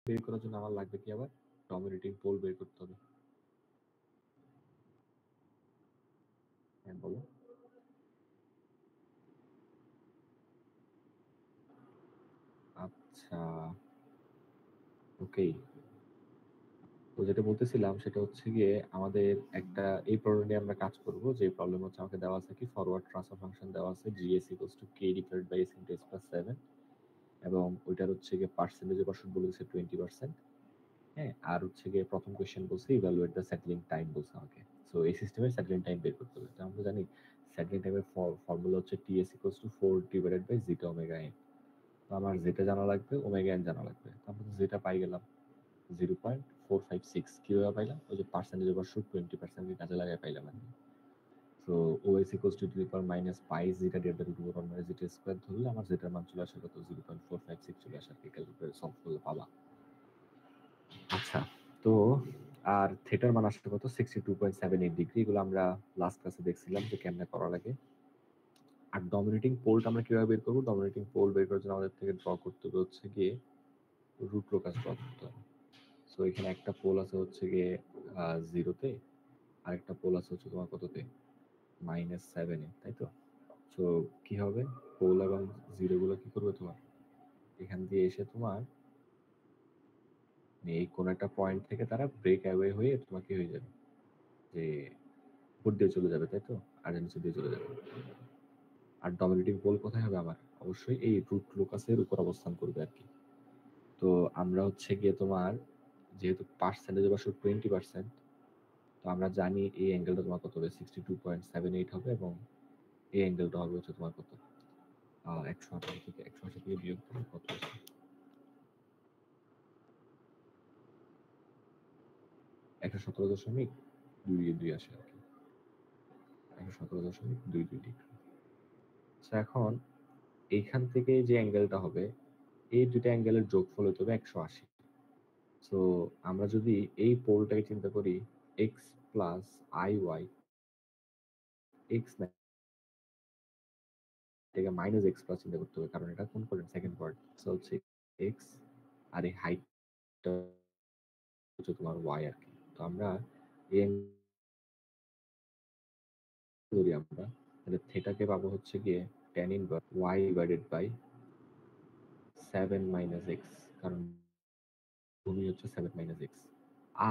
বের করার জন্য আমার লাগবে কি আবার ডমিনেটিং পোল বের করতে হবে। হ্যাঁ বলো। আচ্ছা ওকে, তো যেটা বলতেছিলাম সেটা হচ্ছে গিয়ে আমাদের একটা এই প্রবলেম নিয়ে আমরা কাজ করব। যে প্রবলেম হচ্ছে আমাকে দেওয়া আছে কি ফরওয়ার্ড ট্রান্সফার ফাংশন দেওয়া আছে gs equals to k divided by s into s plus 7, এবং ওইটার হচ্ছে গিয়ে পার্সেন্টেজ পার্সেন্ট বলেছে 20%। হ্যাঁ, আর হচ্ছে গিয়ে প্রথম কোশ্চেন বলছে ইভ্যালুয়েট দ্য সেটলিং টাইম বলছে আমাকে। সো এই সিস্টেমের সেটলিং টাইম বের করতে হবে। তো আমরা জানি সেটলিং টাইমের ফর্মুলা হচ্ছে ts equals to 4 divided by zeta omega n। তো আমার যেটা জানা লাগবে ওমেগা n জানা লাগবে। তো আমরা যেটা পাই গেলাম 0.456। কিভাবে পাইলাম? ওই যে পার্সেন্টেজ ওভার 20% কাজে লাগাই পাইলাম আর কি। So OS equals to two the power minus pi zeta divided by two the power minus zeta square ধরলে আমার যেটার মান চলে আসে কত 0.456 চলে আসে আর কি। ক্যালকুলেটরে সলভ করলে পাবা। আচ্ছা, তো আর থিটার মান আসছে কত 62.78 ডিগ্রি। এগুলো আমরা লাস্ট ক্লাসে দেখছিলাম যে কেমনে করা লাগে। আর ডমিনেটিং পোলটা আমরা কিভাবে বের করবো? ডমিনেটিং পোল বের করার জন্য আমাদের থেকে ড্র করতে হবে হচ্ছে গিয়ে রুট লোকাস ড্র করতে হবে। সো এখানে একটা পোল আছে হচ্ছে গিয়ে 0-তে, আর একটা পোল আছে হচ্ছে তোমার কততে -7-এ, তাই তো? সো কি হবে, পোল এবং 0 গুলো কি করবে তোমার এখান দিয়ে এসে তোমার এই কোন একটা পয়েন্ট থেকে তারা ব্রেক অ্যাওয়ে হয়ে তোমার কি হয়ে যাবে যে উপর দিয়ে চলে যাবে, তাই তো? আর নিচে দিয়ে চলে যাবে। আর ডমিনেটিং পোল কোথায় হবে আমার? অবশ্যই এই রুট লোকাসের উপর অবস্থান করবে আর কি। তো আমরা হচ্ছে গিয়ে তোমার যেহেতু পার্সেন্টেজ বা 20%, তো আমরা জানি এই অ্যাঙ্গেলটা তোমার কত হবে 62.78 হবে, এবং এই অ্যাঙ্গেলটা হবে হচ্ছে তোমার কত 180 থেকে বিয়োগ করলে কত আসে 117.22 আসে আর কি। 117.22 ডিগ্রি। আচ্ছা, এখন এইখান থেকে যে অ্যাঙ্গেলটা হবে এই দুটো অ্যাঙ্গেলের যোগফল হতে হবে 180। সো আমরা যদি এই পোলটাকে চিন্তা করি x প্লাস iy, x থেকে মাইনাস x প্লাস চিন্তা করতে হবে, কারণ এটা কোন কোয়াড্রেন্ট? Second quadrant. সো হচ্ছে x আর এই হাইটটা হচ্ছে তোমার y আর কি। তো আমরা এই ধরি আমরা, তাহলে থিটাকে পাবো হচ্ছে গিয়ে tan inverse y divided by 7 minus x, কারণ ভূমি হচ্ছে 7 মাইনাস x।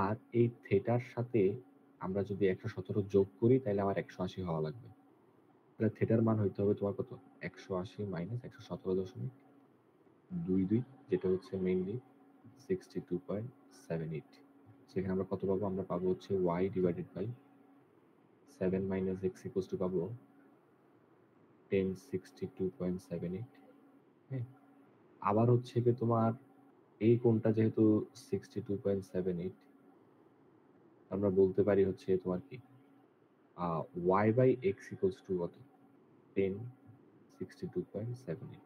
আর এই থিটার সাথে আমরা যদি 117 যোগ করি তাহলে আমার 180 হওয়া লাগবে। তাহলে থিটার মান হইতে হবে তোমার কত 180 মাইনাস 117.22, যেটা হচ্ছে মেইনলি 62.78। সেখানে আমরা কত পাবো? আমরা পাবো হচ্ছে y divided by 7 minus x equals to পাবো 1062.78। হ্যাঁ, আবার হচ্ছে কি তোমার এই কোণটা যেহেতু 62.78, আমরা বলতে পারি হচ্ছে তোমার কি y by x equals to কত 1062.78।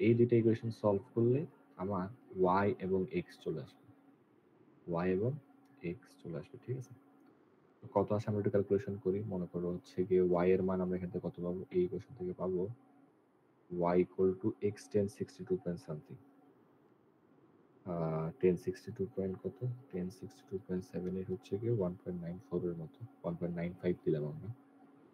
এই দুটো ইকুয়েশন সলভ করলে আমার y এবং x চলে আসবে, y এবং x চলে আসবে। ঠিক আছে, কত আসে আমরা একটু ক্যালকুলেশন করি। মনে করো হচ্ছে গিয়ে y এর মান আমরা এখান থেকে কত পাবো? এই ইকুয়েশন থেকে পাবো y equal to x 1062 point something, 1062 point কত 1062.78 হচ্ছে গিয়ে 1.94 এর মতো, 1.95 দিলাম আমরা।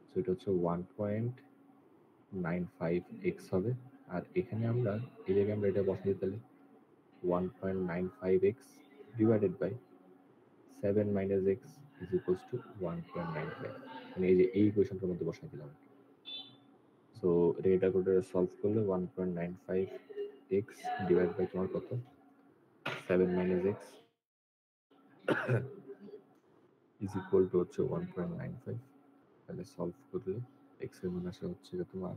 সো এটা হচ্ছে 1.95x হবে। আর এখানে আমরা এই জায়গায় আমরা এটা বসাই তাহলে 1.95x divided by 7 minus x is equals to 1.95, মানে এই যে এই ইকুয়েশনটার মধ্যে বসাই দিলাম। সো এটা করে সলভ করলে 1.95x ডিভাইড বাই তোমার কত 7 minus x is equal two হচ্ছে 1.95। তাহলে সলভ করলে x এর মান আসে হচ্ছে তোমার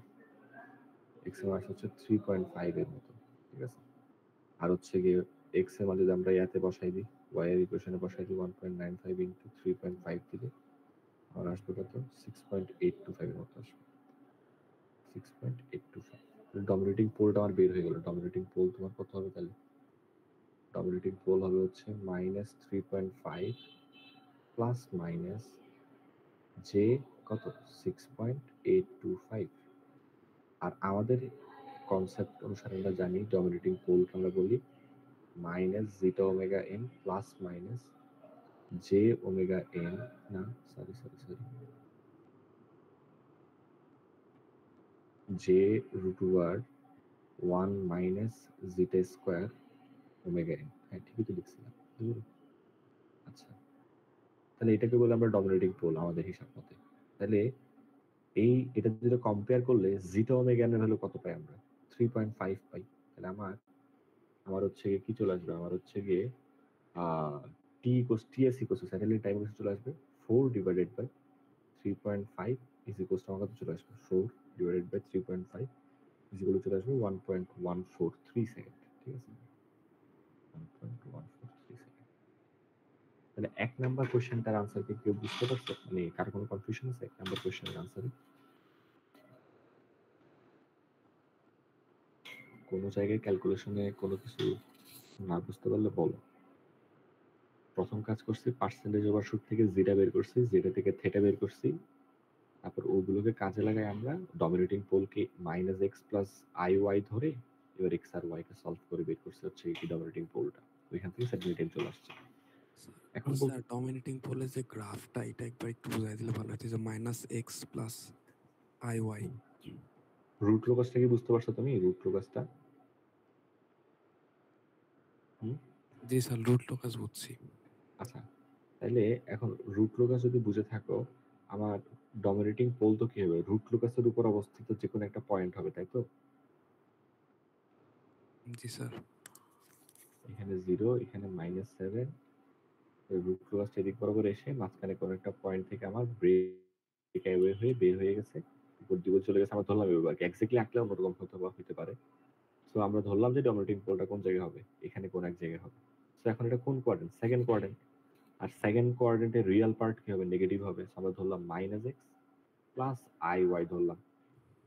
x এর মান আসে হচ্ছে 3.5 এর মতো। ঠিক আছে, আর হচ্ছে গিয়ে x এর মান যদি আমরা ইয়াতে বসাই দিই, y এর ইকুয়েশনে বসাই দিই 1.95 ইনটু 3.5 দিলে আমার আসবে কত 6.825 এর মতো আসবে, 6.825। ডমিনেটিং পোলটা আমার বের হয়ে গেল। ডমিনেটিং পোল তোমার কত হবে তাহলে? ডমিনেটিং পোল হবে হচ্ছে -3.5 প্লাস মাইনাস যে কত 6.825। আর আমাদের কনসেপ্ট অনুসারে আমরা জানি ডমিনেটিং পোলকে আমরা বলি minus zeta omega N plus minus J omega N, না sorry sorry sorry, J root over 1 minus zeta square omega N. হ্যাঁ ঠিকই তো লিখছিলাম। আচ্ছা, তাহলে এটাকে বলে আমরা ডমিনেটিং পোল আমাদের হিসাব মতে। তাহলে এটা যেটা কম্পেয়ার করলে জিটা ওমেগা এর ভ্যালু কত পাই আমরা? 3.5 পাই। তাহলে আমার হচ্ছে গিয়ে কি চলে আসবে? আমার হচ্ছে গিয়ে ts equals to settling time চলে আসবে 4 divided by 3.5 is equals to আমার কত চলে আসবে? 4 ডিভাইডেড বাই 3.5 ইজ ইকুয়াল চলে আসবে 1.143 সেকেন্ড। ঠিক আছে, 1.143 সেকেন্ড। তাহলে এক নাম্বার কোশ্চেনটার আনসার কি কেউ বুঝতে পারছে? মানে কার কোনো কনফিউশন আছে এক নাম্বার কোশ্চেনের আনসারে? কোনো জায়গায় ক্যালকুলেশনে কোনো কিছু না বুঝতে পারলে বলো। প্রথম কাজ করছি পার্সেন্টেজ ওভার শুট থেকে জিটা বের করছি, জিটা থেকে থেটা বের করছি, তারপর ওগুলোকে কাজে লাগাই আমরা ডমিনেটিং পোলকে minus X plus I Y ধরে এবার এক্স আর ওয়াই কে সলভ করে বের করছি হচ্ছে কি ডমিনেটিং পোলটা, ওইখান থেকে সেগমেন্টেন চলে আসছে। এখন স্যার ডমিনেটিং পোলের যে গ্রাফটা এটা একবার একটু বুঝাই দিলে ভালো হতো, যে minus X plus I Y. Root লোকাসটা কি বুঝতে পারছো তুমি? রুট লোকাসটা জি স্যার, রুট লোকাস বুঝছি। আচ্ছা, তাহলে এখন রুট লোকাস যদি বুঝে থাকো, আমার ডমিনেটিং পোল তো কি হবে? রুট লোকাসের উপর অবস্থিত যে কোনো একটা পয়েন্ট হবে, তাই তো? জি স্যার। এখানে 0, এখানে -7, রুট লোকাসটা এদিক বরাবর এসে মাঝখানে কোনো একটা পয়েন্ট থেকে আমার ব্রেক অ্যাওয়ে হয়ে বের হয়ে গেছে, উপর দিকে চলে গেছে। আমরা ধরলাম এবার এক্স্যাক্টলি আঁকলে অন্যরকম হতে পারে। সো আমরা ধরলাম যে ডমিনেটিং পোলটা কোন জায়গায় হবে? এখানে কোন এক জায়গায় হবে। সো এখন এটা কোন কোয়াড্রেন্ট? Second quadrant. আর সেকেন্ড কোয়াড্রেন্টের রিয়েল পার্ট কি হবে? নেগেটিভ হবে। আমরা ধরলাম minus X plus I Y ধরলাম।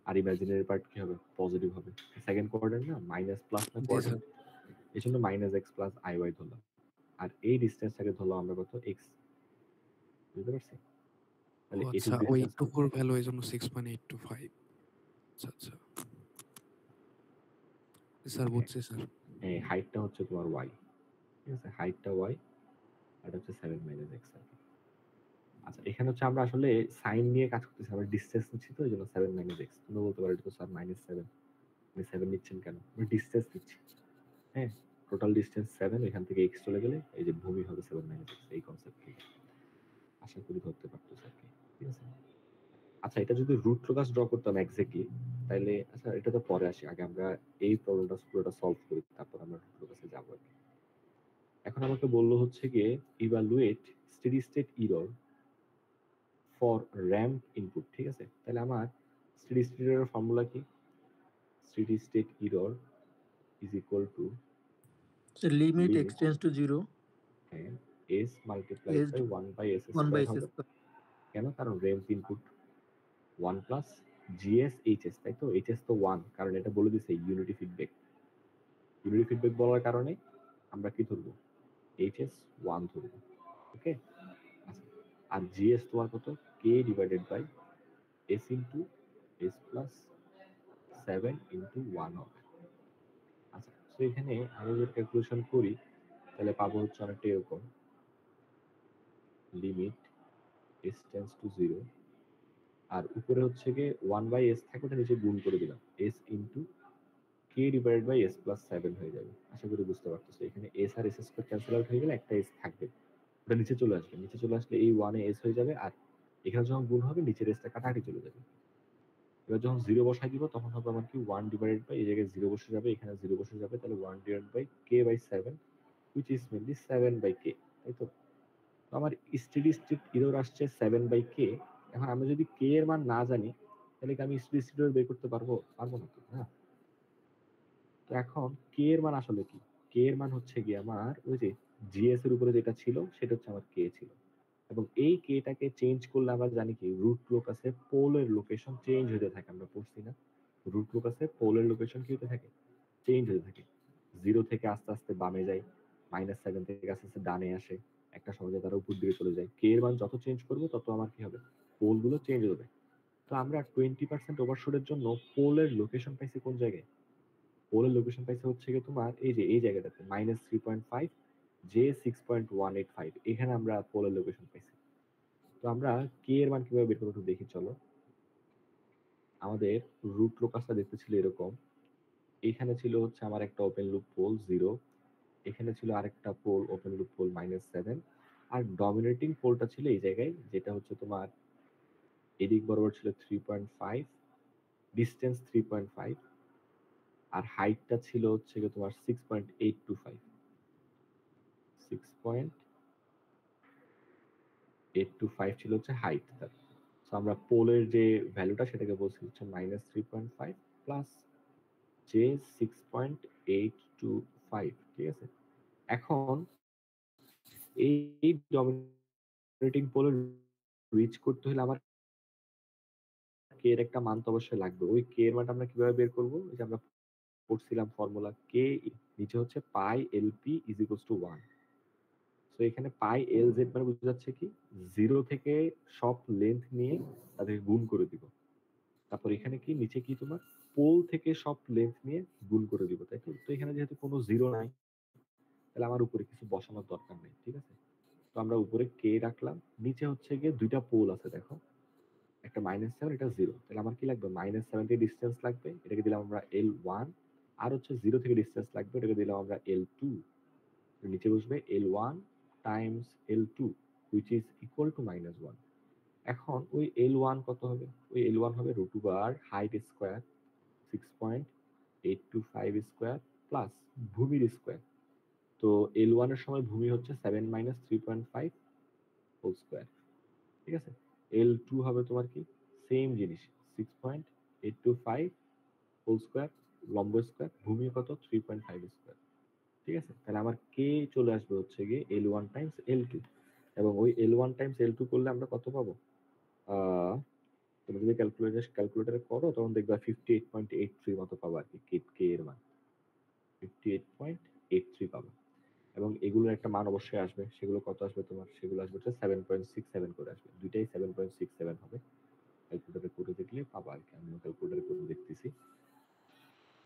আর ইমাজিনারি পার্ট কি হবে? পজিটিভ হবে। সেকেন্ড কোয়াড্রেন্ট না, মাইনাস প্লাস না জি স্যার। কোয়াড্রেন্ট, এই জন্য minus X plus I Y ধরলাম। আর এই ডিস্টেন্সটাকে ধরলাম আমরা কত? এক্স। বুঝতে পারছি? ও তাহলে আচ্ছা, এটুক ওই ডিস্টেন্স কত? টুকুর ভ্যালু এই জন্য 6.825। আচ্ছা আচ্ছা স্যার, হ্যাঁ, বুঝছি স্যার। এই হাইটটা হচ্ছে তোমার ওয়াই। ঠিক আছে, হাইটটা ওয়াই আর এটা হচ্ছে 7 মাইনাস এক্স আর কি। আচ্ছা, এখানে হচ্ছে আমরা আসলে সাইন নিয়ে কাজ করতেছি, আমরা ডিসটেন্স নিচ্ছি তো, এই জন্য 7 মাইনাস এক্স। তোমরা বলতে পারো এটা তো স্যার -7, আপনি 7 নিচ্ছেন কেন? আমরা ডিসটেন্স নিচ্ছি। হ্যাঁ, টোটাল ডিসটেন্স 7, এখান থেকে এক্স চলে গেলে এই যে ভূমি হবে 7 মাইনাস এক্স, এই কনসেপ্ট থেকে আশা করি ধরতে পারতেছে আর কি। ঠিক আছে, আচ্ছা এটা যদি রুট লোকাস ড্র করতাম এক্স্যাক্টলি, তাহলে আচ্ছা এটা তো পরে আসি, আগে আমরা এই প্রবলেমটা পুরোটা সলভ করি, তারপর আমরা রুট লোকাসে যাবো আর কি। এখন আমাকে বললো হচ্ছে গিয়ে evaluate steady state error for ramp input. ঠিক আছে, তাহলে আমার স্টেডি স্টেট এরর ফর্মুলা কি? Steady state error is equal to So limit x limit, tends to 0, হ্যাঁ, s multiplied is by 1 by s 1 by square s হবে। square. কেন? কারণ ramp input 1 plus GS HS, তাই তো? HS তো 1, কারণ এটা বলে দিছে ইউনিটি ফিডব্যাক। ইউনিটি ফিডব্যাক বলার কারণে আমরা কি ধরবো? এইচএস 1 ধরবো। ওকে, আচ্ছা, আর জিএস তোমার কত? K divided by S into S plus 7 into 1 হবে। আচ্ছা, তো এখানে আমি যদি ক্যালকুলেশন করি তাহলে পাবো হচ্ছে অনেকটা এরকম, লিমিট এস টেন্স টু 0, আর উপরে হচ্ছে গিয়ে 1 বাই এস থাকে, ওটা নিচে গুণ করে দিলাম, s into K divided by S plus 7 হয়ে যাবে। আশা করি বুঝতে পারতেছো। এখানে এস আর এস স্কয়ার ক্যান্সেল আউট হয়ে গেলে একটা এস থাকবে, ওটা নিচে চলে আসবে। নিচে চলে আসলে এই 1 এ এস হয়ে যাবে, আর এখানে যখন গুণ হবে নিচের এসটা কাটাকাটি চলে যাবে। এবার যখন 0 বসাই দিব তখন হবে আমার কি 1 ডিভাইডেড বাই, এই জায়গায় 0 বসে যাবে, এখানে 0 বসে যাবে, তাহলে 1 divided by K by 7 which is mainly 7 by k, তাই তো? তো আমার স্টেডি স্টেট এরর আসছে 7 by k। এখন আমি যদি k এর মান না জানি তাহলে কি আমি স্টেডি স্টেট এরর বের করতে পারবো? পারবো না তো, না। তো এখন k এর মান আসলে কি? k এর মান হচ্ছে কি আমার ওই যে জিএস এর উপরে যেটা ছিল সেটা হচ্ছে আমার k ছিল, এবং এই k টাকে চেঞ্জ করলে আমরা জানি কি রুট লোকাসে পোলের লোকেশন চেঞ্জ হতে থাকে, আমরা পড়ছি না? রুট লোকাসে পোলের লোকেশন কি হতে থাকে? চেঞ্জ হতে থাকে। 0 থেকে আস্তে আস্তে বামে যায়, -7 থেকে আস্তে আস্তে ডানে আসে, একটা সময় তারা উপর দিকে চলে যায়। কে এর মান যত চেঞ্জ করবো তত আমার কি হবে? পোল গুলো চেঞ্জ হবে। তো আমরা 20% ওভারশুটের জন্য পোলের লোকেশন পাইছি কোন জায়গায়? পোলের লোকেশন পাইছে হচ্ছে গিয়ে তোমার এই যে এই জায়গাটাতে -3.5 J6.185, এখানে আমরা পোলের লোকেশন পাইছি। তো আমরা কে এর মান কিভাবে বের করবো একটু দেখি চলো। আমাদের রুট লোকাসটা দেখতে ছিল এরকম, এখানে ছিল হচ্ছে আমার একটা ওপেন লুপ পোল 0, এখানে ছিল আরেকটা পোল ওপেন লুপ পোল -7, আর ডমিনেটিং পোলটা ছিল এই জায়গায়, যেটা হচ্ছে তোমার এদিক বরাবর ছিল 3.5, ডিস্টেন্স 3.5, আর হাইটটা ছিল হচ্ছে গিয়ে তোমার 6.825, 6.825 ছিল হচ্ছে হাইট তার। সো আমরা পোলের যে ভ্যালুটা সেটাকে বলছি হচ্ছে -3.5 প্লাস J6.825, ঠিক আছে। এখন এই ডমিনেটিং পোলের রিচ করতে হলে আমার কে এর একটা মান তো অবশ্যই লাগবে। ওই কে এর মানটা আমরা কিভাবে বের করব? এই যে আমরা পড়ছিলাম ফর্মুলা, কে নিচে হচ্ছে pi LP is equals to 1। So এখানে পাই এল জেড মানে বুঝা যাচ্ছে কি 0 থেকে সব লেন্থ নিয়ে তাদেরকে গুণ করে দিব। তারপর এখানে কি নিচে কি তোমার পোল থেকে সব লেন্থ নিয়ে গুণ করে দিব, তাই তো? তো এখানে যেহেতু কোনো 0 নাই, তাহলে আমার উপরে কিছু বসানোর দরকার নেই, ঠিক আছে। তো আমরা উপরে কে রাখলাম, নিচে হচ্ছে গিয়ে দুইটা পোল আছে দেখো, একটা -7, এটা 0, তাহলে আমার কি লাগবে -7 থেকে ডিসটেন্স লাগবে, এটাকে দিলাম আমরা L1, আর হচ্ছে 0 থেকে ডিসটেন্স লাগবে, এটাকে দিলাম আমরা L2। নিচে বসবে L1 Times L2 which is equal to -1। এখন ওই L1 কত হবে? ওই L1 হবে √, হাইট স্কয়ার 6.825 স্কয়ার প্লাস ভূমির স্কয়ার। তো L1 এর সময় ভূমি হচ্ছে 7 - 3.5 হোল স্কয়ার, ঠিক আছে। L2 হবে তোমার কি সেম জিনিস 6.825 হোল স্কয়ার লম্ব স্কয়ার, ভূমি কত 3.5 স্কয়ার, ঠিক আছে। তাহলে আমার কে চলে আসবে হচ্ছে গিয়ে L1 টাইমস L2, এবং ওই L1 টাইমস L2 করলে আমরা কত পাবো? তুমি যদি ক্যালকুলেটরে করো তখন দেখবা 58.83 মতো পাবো আর কি, কে এর মান 58.83 পাবো। এবং এগুলোর একটা মান অবশ্যই আসবে, সেগুলো কত আসবে তোমার? সেগুলো আসবে হচ্ছে 7.67 করে আসবে, দুইটাই 7.67 হবে। ক্যালকুলেটরে করে দেখলে পাবা আর কি, আমি ক্যালকুলেটরে করে দেখতেছি।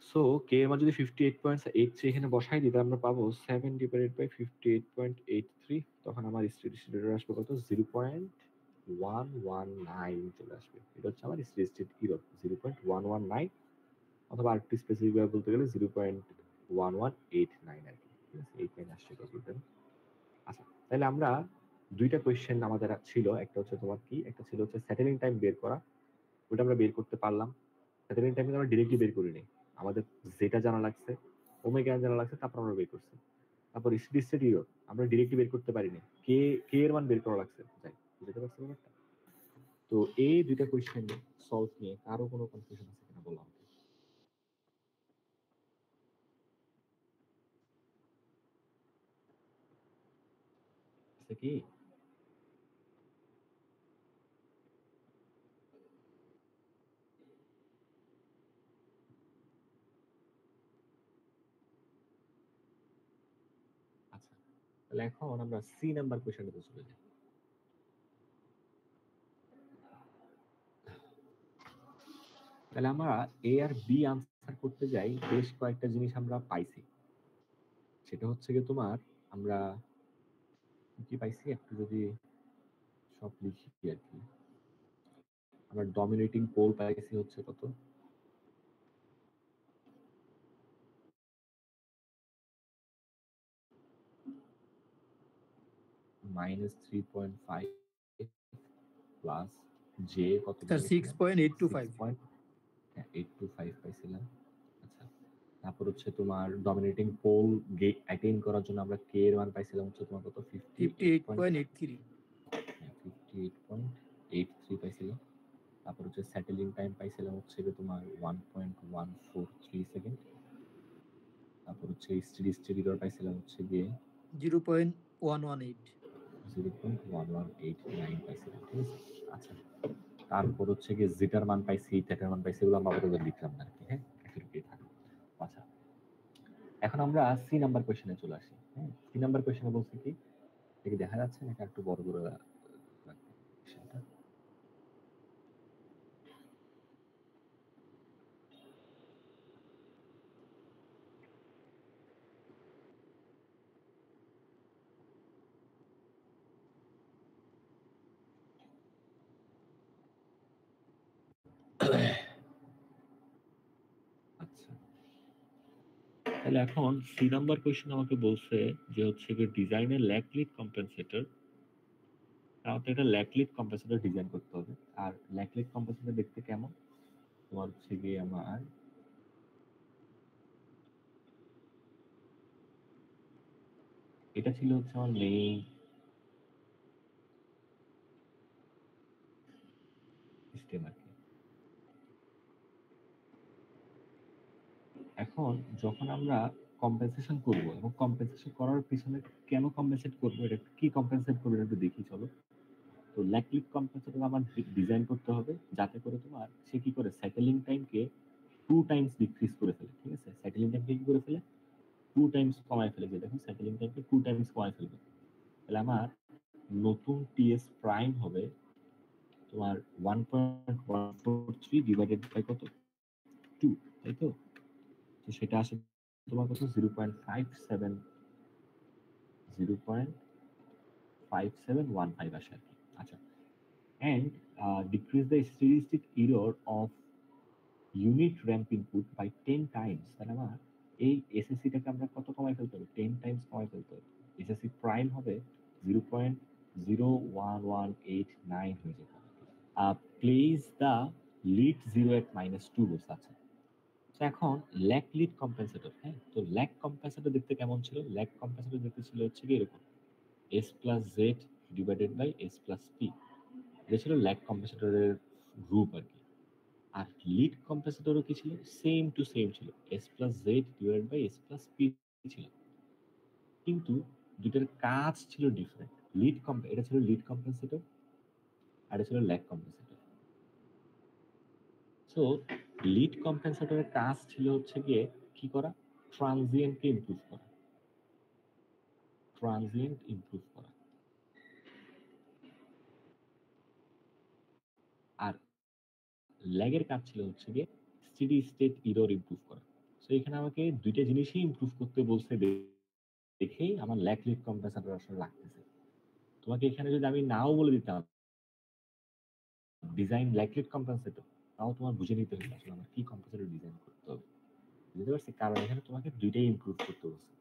সো কে এর মান যদি 58.83 এখানে বসাই দিই, তাহলে আমরা পাবো 7/58.83, তখন আমার স্টেডি স্টেট এরর আসবে কত? 0.119 চলে আসবে। এটা হচ্ছে আমার স্টেডি স্টেট এরর 0.119, অথবা আরেকটু স্পেসিফিক ভাবে বলতে গেলে 0.1189 আর কি, ঠিক আছে। 89 আসছে ক্যালকুলেটরে। আচ্ছা, তাহলে আমরা দুইটা কোয়েশ্চেন আমাদের ছিল, একটা হচ্ছে তোমার কি, একটা ছিল হচ্ছে সেটেলিং টাইম বের করা, ওটা আমরা বের করতে পারলাম। সেটেলিং টাইম আমরা ডিরেক্টলি বের করিনি, আমাদের যেটা জানা লাগছে, ওমেগা জানা লাগছে, তারপর আমরা বের করছি। তারপর স্টেডি স্টেট এরর আমরা ডিরেক্টলি বের করতে পারিনি, কে কে এর মান বের করা লাগছে, যাই বুঝতে পারছো ব্যাপারটা। তো এই দুইটা কোয়েশ্চেন সলভ নিয়ে কারো কোনো কনফিউশন আছে কিনা বলো আমাকে। আছে কি? আচ্ছা, তাহলে এখন আমরা সি নাম্বার কোয়েশ্চেনটাতে চলে যাই। তাহলে আমরা এ আর বি আনসার করতে যাই, বেশ কয়েকটা জিনিস আমরা পাইছি। সেটা হচ্ছে গিয়ে তোমার আমরা কি পাইছি একটু যদি সব লিখি আর কি। আমরা ডমিনেটিং পোল পাইছি হচ্ছে কত? -3.5 প্লাস জে কত স্যার পাইছিলাম? 6.825। 6.825 পাইছিলাম। আচ্ছা, তারপর হচ্ছে তোমার ডমিনেটিং পোল অ্যাটেইন করার জন্য আমরা কে এর মান পাইছিলাম হচ্ছে তোমার কত? 58.83। 58.83 পাইছিলাম। তারপর হচ্ছে সেটেলিং টাইম পাইছিলাম হচ্ছে তোমার 1.143 সেকেন্ড। তারপর হচ্ছে স্টেডি স্টেট এরর পাইছিলাম হচ্ছে গিয়ে 0.118। 0.1189 পাইছিলাম, ঠিক আছে। আচ্ছা, তারপর হচ্ছে গিয়ে জিটার মান পাইছি, থিটার মান পাইছি, এগুলো আমরা আপাতত লিখলাম না আর কি, হ্যাঁ, একই থাকবে। আচ্ছা, এখন আমরা সি নাম্বার কোয়েশ্চেনে চলে আসি। হ্যাঁ, সি নাম্বার কোয়েশ্চেনে বলছি কি, দেখি দেখা যাচ্ছে নাকি একটু বড় করে রাখতে কোয়েশ্চেনটা। তাহলে এখন সি নাম্বার কোয়েশ্চেন আমাকে বলছে যে হচ্ছে কি ডিজাইনের ল্যাকলিট কম্পেনসেটর। আমাকে একটা ল্যাকলিট কম্পেনসেটর ডিজাইন করতে হবে। আর ল্যাকলিট কম্পেনসেটর দেখতে কেমন? তোমার হচ্ছে গিয়ে আমার এটা ছিল হচ্ছে আমার মেইন সিস্টেম আর কি। এখন যখন আমরা কম্পেনসেশন করব এবং কম্পেনসেশন করার পিছনে কেন কম্পেনসেট করবো, এটা কি কম্পেনসেট করবো এটা একটু দেখি চলো। তো ল্যাকলিট কম্পেনসেটর আমার ডিজাইন করতে হবে যাতে করে তোমার সে কি করে সেটেলিং টাইমকে 2 টাইমস ডিক্রিজ করে ফেলে। ঠিক আছে, সেটেলিং টাইমকে কি করে ফেলে 2 টাইমস কমায় ফেলে। যে দেখো সেটেলিং টাইমকে 2 টাইমস কমায় ফেলবে। তাহলে আমার নতুন টিএস প্রাইম হবে তোমার 1.143 ডিভাইডেড বাই কত 2, তাই তো? তো সেটা আসে তোমার কত 0.5715 আসে আর কি। আচ্ছা, and decrease the statistic error of unit ramp input by 10 times। তাহলে আমার এই এসএসসিটাকে আমরা কত কমাই ফেলতে হবে? 10 টাইমস কমাই ফেলতে হবে। এসএসসি প্রাইম হবে 0.01189 হয়ে যেতে হবে। প্লেস দ্য লিড 0 at -2 বলছে। আচ্ছা, তো এখন ল্যাক লিড কম্পেনসেটর। হ্যাঁ, তো ল্যাক কম্পেনসেটর দেখতে কেমন ছিল? ল্যাক কম্পেনসেটর দেখতে ছিল হচ্ছে কি এরকম s plus Z divided by S plus P. এটা ছিল ল্যাক কম্পেনসেটরের গ্রুপ আর কি। আর লিড কম্পেনসেটরও কি ছিল? সেম টু সেম ছিল, s plus Z divided by S plus P ছিল। কিন্তু দুটার কাজ ছিল ডিফারেন্ট। এটা ছিল লিড কম্পেনসেটর আর এটা ছিল ল্যাক কম্পেনসেটর। সো লিড কম্পেনসেটরের কাজ ছিল হচ্ছে গিয়ে কি করা? ট্রানজিয়েন্টকে ইমপ্রুভ করা। ট্রানজিয়েন্ট ইমপ্রুভ করা। আর ল্যাগের কাজ ছিল হচ্ছে গিয়ে স্টেডি স্টেট এরর ইমপ্রুভ করা। সো এখানে আমাকে দুইটা জিনিসই ইমপ্রুভ করতে বলছে দেখেই আমার ল্যাগ লিড কম্পেনসেটর আসলে লাগতেছে। তোমাকে এখানে যদি আমি নাও বলে দিতাম ডিজাইন ল্যাগ লিড কম্পেনসেটর, তাও তোমার বুঝে নিতে হবে আসলে আমার কি কম্পেনসেটর ডিজাইন করতে হবে। বুঝতে পারছি? কারণ এখানে তোমাকে দুইটাই ইমপ্রুভ করতে বলছে।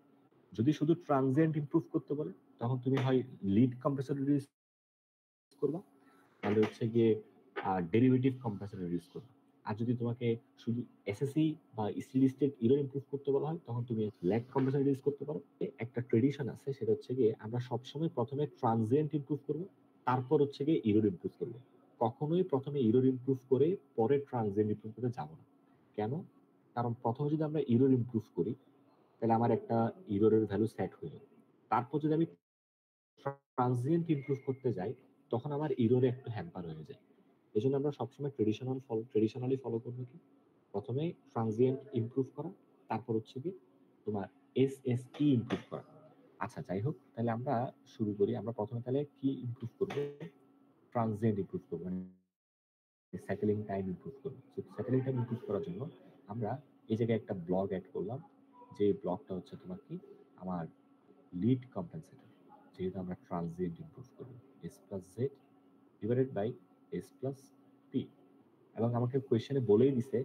যদি শুধু ট্রানজিয়েন্ট ইমপ্রুভ করতে বলে তখন তুমি হয় লিড কম্পেনসেটর ইউজ করবা, তাহলে হচ্ছে গিয়ে ডেরিভেটিভ কম্পেনসেটর ইউজ করবা। আর যদি তোমাকে শুধু এসএসসি বা স্টেডি স্টেট এরর ইমপ্রুভ করতে বলা হয় তখন তুমি ল্যাগ কম্পেনসেটর ইউজ করতে পারো। একটা ট্রেডিশন আছে, সেটা হচ্ছে গিয়ে আমরা সবসময় প্রথমে ট্রানজিয়েন্ট ইমপ্রুভ করব, তারপর হচ্ছে গিয়ে এরর ইমপ্রুভ করব। কখনোই প্রথমে এরর ইমপ্রুভ করে পরে ট্রানজিয়েন্ট ইমপ্রুভ করতে যাব না। কেন? কারণ প্রথমে যদি আমরা এরর ইমপ্রুভ করি তাহলে আমার একটা এররের ভ্যালু সেট হলো, তারপর যদি আমি ট্রানজিয়েন্ট ইমপ্রুভ করতে যাই তখন আমার এররে একটু হ্যাম্পার হয়ে যায়। এই জন্য আমরা সবসময় ট্রেডিশনালি ফলো করবো কি প্রথমে ট্রানজিয়েন্ট ইমপ্রুভ করা, তারপর হচ্ছে কি তোমার এসএসই ইমপ্রুভ করা। আচ্ছা, যাই হোক, তাহলে আমরা শুরু করি। আমরা প্রথমে তাহলে কি ইমপ্রুভ করবো? ট্রানজিয়েন্ট ইমপ্রুভ করবো, মানে সেটেলিং টাইম ইমপ্রুভ করবো। সেটেলিং টাইম ইমপ্রুভ করার জন্য আমরা এই জায়গায় একটা ব্লক অ্যাড করলাম, যে ব্লকটা হচ্ছে তোমার কি আমার লিড কম্পেনসেটর। যেহেতু আমরা ট্রানজিয়েন্ট ইমপ্রুভ করবো s plus Z divided by S plus P. এবং আমাকে কোয়েশ্চেনে বলেই দিছে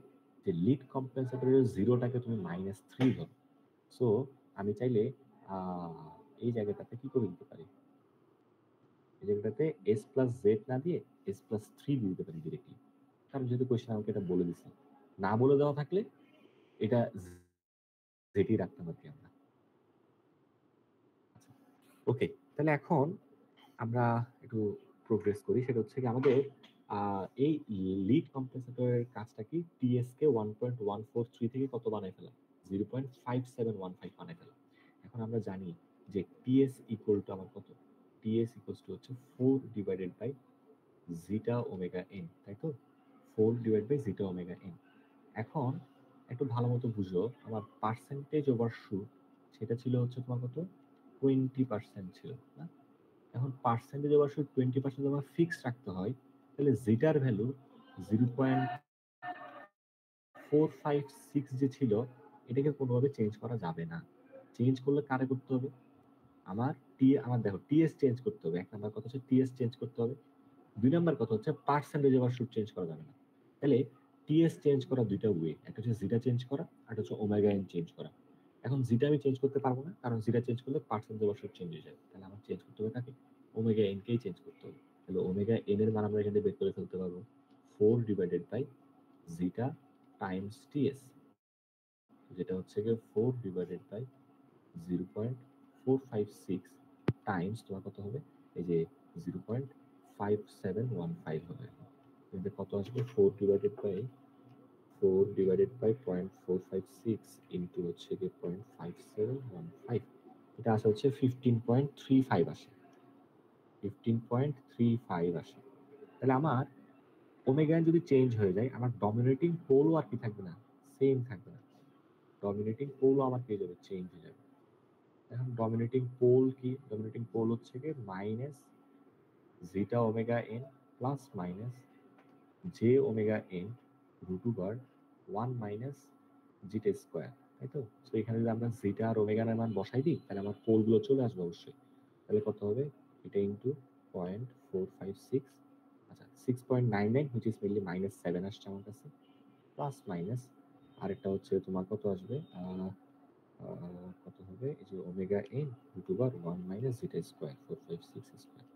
যে লিড কম্পেনসেটরের জিরোটাকে তুমি -3 ধরো। সো আমি চাইলে এই জায়গাটাতে কি করে দিতে পারি? এই জায়গাটাতে এস প্লাস জেড না দিয়ে এস প্লাস 3 দিয়ে দিতে পারি ডিরেক্টলি। কারণ যেহেতু কোয়েশ্চেন আমাকে এটা বলে দিছে, না বলে দেওয়া থাকলে এটা জেডই রাখতাম আর কি আমরা। ওকে, তাহলে এখন আমরা একটু প্রোগ্রেস করি। সেটা হচ্ছে কি আমাদের এই লিড কম্পেনসেটরের কাজটা কি টিএস কে 1.143 থেকে কত বানায় ফেলা? 0.5715 বানায় ফেলা। এখন আমরা জানি যে টিএস ইকুয়াল টু আমার কত? টিএস ইকুয়ালস টু হচ্ছে 4 divided by zeta omega N, তাই তো? 4 divide by zeta omega N. এখন একটু ভালো মতো বুঝো, আমার পার্সেন্টেজ ওভার শুট সেটা ছিল হচ্ছে তোমার কত? 20% ছিল না? এখন পার্সেন্টেজ ওভার শুট 20% আমার ফিক্স রাখতে হয়, তাহলে জিটার ভ্যালু 0.456 যে ছিল এটাকে কোনোভাবে চেঞ্জ করা যাবে না। চেঞ্জ করলে কারে করতে হবে? আমার দেখো টিএস চেঞ্জ করতে হবে। এক নাম্বার কথা হচ্ছে টিএস চেঞ্জ করতে হবে। দুই নাম্বার কথা হচ্ছে পার্সেন্টেজ ওভার শুট চেঞ্জ করা যাবে না। তাহলে টিএস চেঞ্জ করা দুইটা ওয়ে, একটা হচ্ছে জিটা চেঞ্জ করা আর একটা হচ্ছে ওমেগা এন চেঞ্জ করা। এখন জিটা আমি চেঞ্জ করতে পারবো না, কারণ জিটা চেঞ্জ করলে পার্সেন্টেজ অবশ্যই চেঞ্জ হয়ে যায়। তাহলে আমার চেঞ্জ করতে হবে কাকে? ওমেগা এন কেই চেঞ্জ করতে হবে। তাহলে ওমেগা এন এর মান আমরা এখানে বের করে ফেলতে পারবো 4 ডিভাইডেড বাই জিটা টাইমস টিএস, যেটা হচ্ছে গিয়ে 4 ডিভাইডেড বাই 0.456 টাইমস তোমার কত হবে? এই যে 0.5715 হবে। এতে কত আসবে? 4 ডিভাইডেড বাই 0.456 ইন্টু হচ্ছে গিয়ে 0.5715, এটা আসে হচ্ছে 15.35 আসে, 15.35 আসে। তাহলে আমার ওমেগা যদি চেঞ্জ হয়ে যায়, আমার ডমিনেটিং পোলও আর কি থাকবে না, সেম থাকবে না। ডমিনেটিং পোলও আমার পেয়ে যাবে, চেঞ্জ হয়ে যাবে। এখন ডমিনেটিং পোল কি? ডমিনেটিং পোল হচ্ছে গিয়ে minus zeta omega N plus minus J omega n root over 1 minus zeta square, তাই তো? তো এখানে যদি আমরা জিটা আর ওমেগার মান বসাই দিই, তাহলে আমার পোলগুলো চলে আসবে অবশ্যই। তাহলে কত হবে? এটা ইন্টু 0.456, আচ্ছা 6.99, হুইচ ইজ মেনলি -7 আসছে আমার কাছে, প্লাস মাইনাস আরেকটা হচ্ছে তোমার কত আসবে, কত হবে? এই যে omega n root over 1 minus zeta square 456 square,